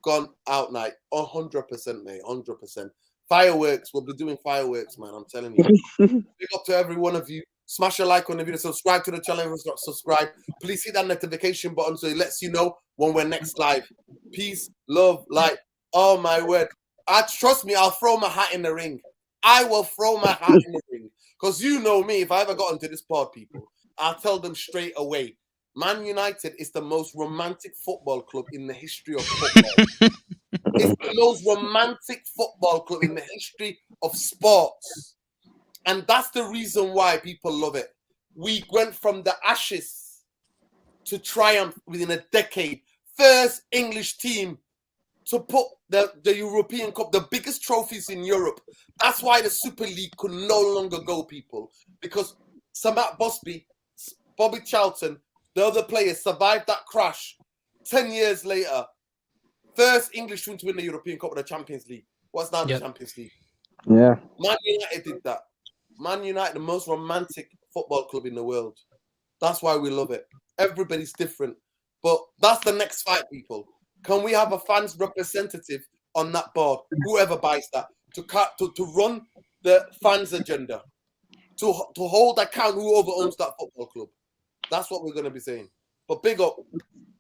S1: Gone Out Night. 100%, mate. 100%. Fireworks. We'll be doing fireworks, man. I'm telling you. Big up to every one of you. Smash a like on the video. Subscribe to the channel if you're not subscribed. Please hit that notification button so it lets you know when we're next live. Peace, love, light. Oh, my word. Trust me, I'll throw my hat in the ring. I will throw my hat in the ring. Because you know me, if I ever got into this pod, people, I'll tell them straight away. Man United is the most romantic football club in the history of football. It's the most romantic football club in the history of sports. And that's the reason why people love it. We went from the ashes to triumph within a decade. First English team to put the European Cup, the biggest trophies in Europe. That's why the Super League could no longer go, people. Because Samat Busby, Bobby Charlton, the other players survived that crash. 10 years later, first English team to win the European Cup of the Champions League. What's now the Champions League?
S5: Yeah.
S1: Man United did that. Man United, the most romantic football club in the world. That's why we love it. Everybody's different. But that's the next fight, people. Can we have a fans representative on that board, whoever buys that, to run the fans agenda, to hold account whoever owns that football club? That's what we're going to be saying. But big up.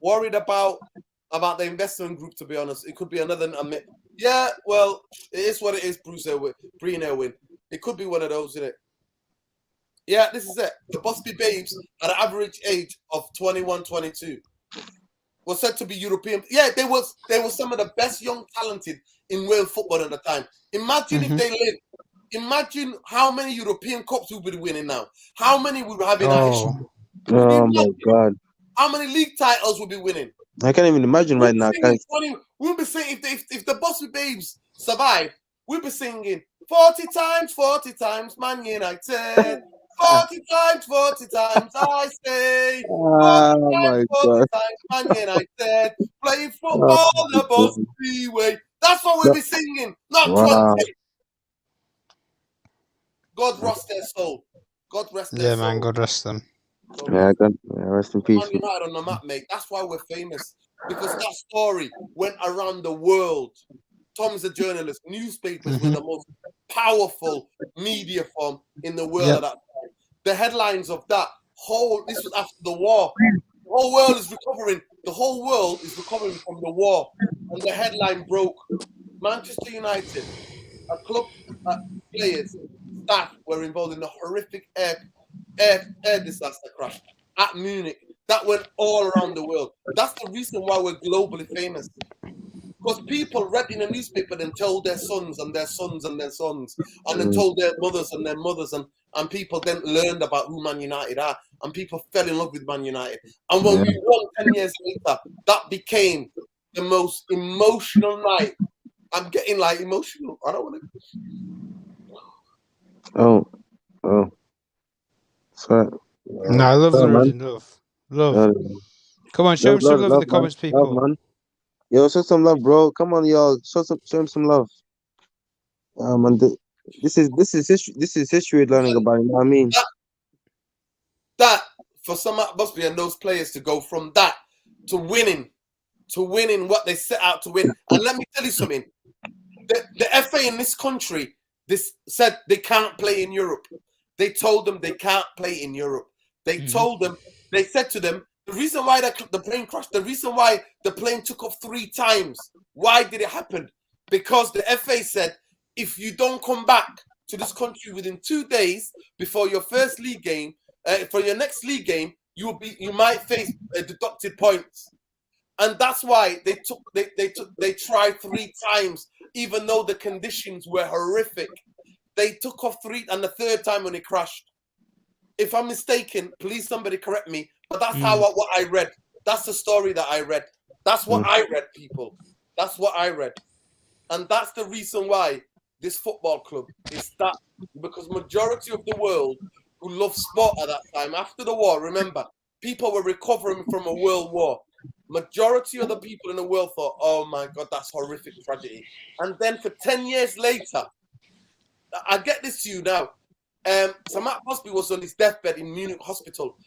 S1: Worried about the investment group, to be honest. It could be another... Yeah, well, it is what it is, Bruce Elwin. It could be one of those, isn't it? Yeah, this is it. The Busby Babes at an average age of 21, 22 was said to be European. Yeah, they were some of the best young talented in world football at the time. Imagine if they lived. Imagine how many European Cups we would be winning now. How many we would have in our history.
S5: Oh my God.
S1: How many league titles we'll be winning?
S5: I can't even imagine right now, guys.
S1: We'll be saying if the Busby Babes survive, we'll be singing 40 times, Man United. 40 times, I say. 40 times, Man United. Playing football the Busby way. That's what we'll be singing, not 20. God rest their soul. God rest their soul.
S6: Yeah, man, God rest them.
S5: Yeah, God, rest in peace.
S1: Man United on the map, mate. That's why we're famous. Because that story went around the world. Tom's a journalist. Newspapers were the most powerful media form in the world at that time. The headlines of this was after the war. The whole world is recovering. The whole world is recovering from the war. And the headline broke. Manchester United, a club, players, staff were involved in the horrific air disaster crash at Munich. That went all around the world. That's the reason why we're globally famous. Because people read in the newspaper and told their sons and their sons and their sons, and then told their mothers and their mothers, and people then learned about who Man United are, and people fell in love with Man United. And when we won 10 years later, that became the most emotional night. I'm getting like emotional. I don't want
S5: to. Oh. Sorry.
S6: No, I love the region. Love. Come on, show him some love in the comments, people.
S5: Love, man. Yo, show some love, bro. Come on, y'all. Show him some love. Man, this is history. This is history learning about. You know what I mean?
S1: That for some Busby and those players to go from that to winning what they set out to win. And let me tell you something. The FA in this country, said they can't play in Europe. They told them they can't play in Europe. They told them, they said to them, the reason why the plane crashed, the reason why the plane took off 3 times, why did it happen? Because the FA said, if you don't come back to this country within 2 days before your first league game, for your next league game, you might face deducted points. And that's why they tried 3 times, even though the conditions were horrific. They took off 3, and the 3rd time when it crashed. If I'm mistaken, please somebody correct me. But that's what I read. That's the story that I read. That's what I read, people. That's what I read. And that's the reason why this football club is that. Because majority of the world who loved sport at that time, after the war, remember, people were recovering from a world war. Majority of the people in the world thought, oh my God, that's horrific tragedy. And then for 10 years later, I get this to you now. So Matt Busby was on his deathbed in Munich hospital.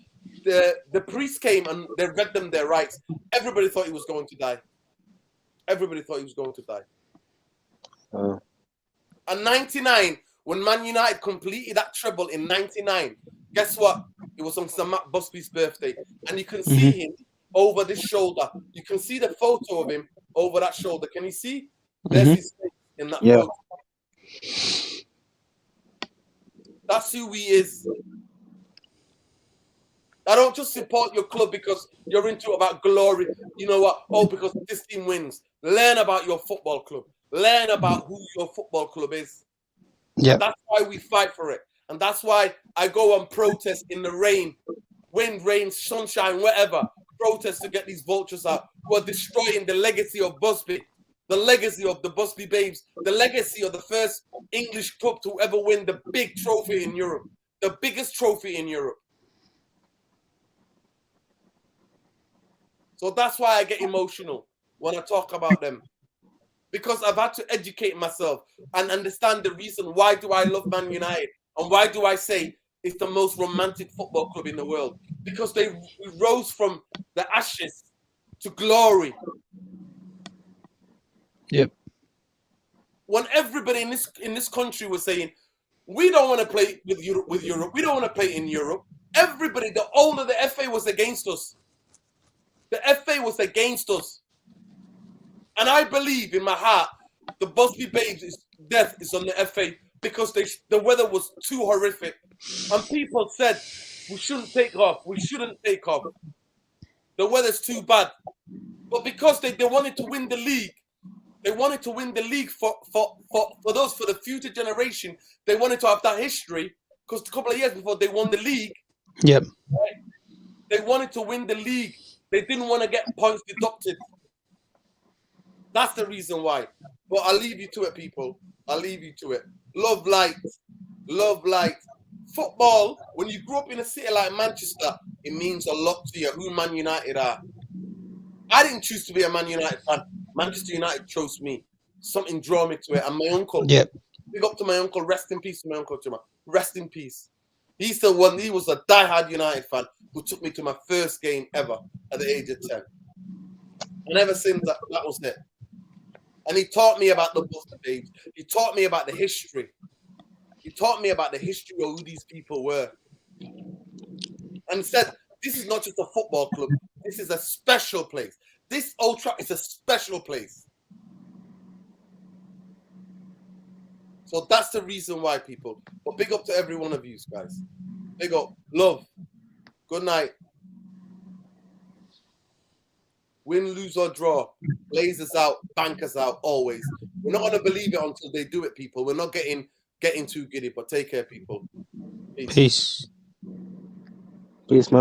S1: The priest came and they read them their rights. Everybody thought he was going to die. Everybody thought he was going to die. And 99, when Man United completed that treble in 99, guess what? It was on Sir Matt Busby's birthday. And you can see him over this shoulder. You can see the photo of him over that shoulder. Can you see? There's his face in that photo. That's who he is. I don't just support your club because you're into about glory. You know what? Oh, because this team wins. Learn about your football club. Learn about who your football club is. Yeah. That's why we fight for it. And that's why I go and protest in the rain, wind, rain, sunshine, whatever. Protest to get these vultures out who are destroying the legacy of Busby, the legacy of the Busby Babes, the legacy of the first English club to ever win the big trophy in Europe, the biggest trophy in Europe. So that's why I get emotional when I talk about them. Because I've had to educate myself and understand the reason why do I love Man United and why do I say it's the most romantic football club in the world. Because they rose from the ashes to glory.
S6: Yep.
S1: When everybody in this country was saying, we don't want to play with Europe, we don't want to play in Europe. Everybody, the owner of the FA was against us. The FA was against us. And I believe in my heart, the Busby Babes' death is on the FA because the weather was too horrific. And people said, we shouldn't take off. We shouldn't take off. The weather's too bad. But because they wanted to win the league, they wanted to win the league for the future generation. They wanted to have that history because a couple of years before they won the league.
S6: Yep.
S1: Right, they wanted to win the league. They didn't want to get points deducted. That's the reason why. But I'll leave you to it, people. I'll leave you to it. Love light. Love light. Football, when you grew up in a city like Manchester, it means a lot to you who Man United are. I didn't choose to be a Man United fan. Manchester United chose me. Something drew me to it. And my uncle, big up to my uncle, rest in peace to my uncle, rest in peace. He's the one, he was a diehard United fan who took me to my first game ever at the age of 10. And ever since that was it. And he taught me about the Busby Babes. He taught me about the history. He taught me about the history of who these people were. And said, this is not just a football club. This is a special place. This Old Trafford is a special place. So that's the reason why, people. But big up to every one of you guys. Big up. Love. Good night. Win, lose or draw. Glazers out, bankers out, always. We're not gonna believe it until they do it, people. We're not getting too giddy, but take care, people.
S2: Peace.
S5: Peace, man.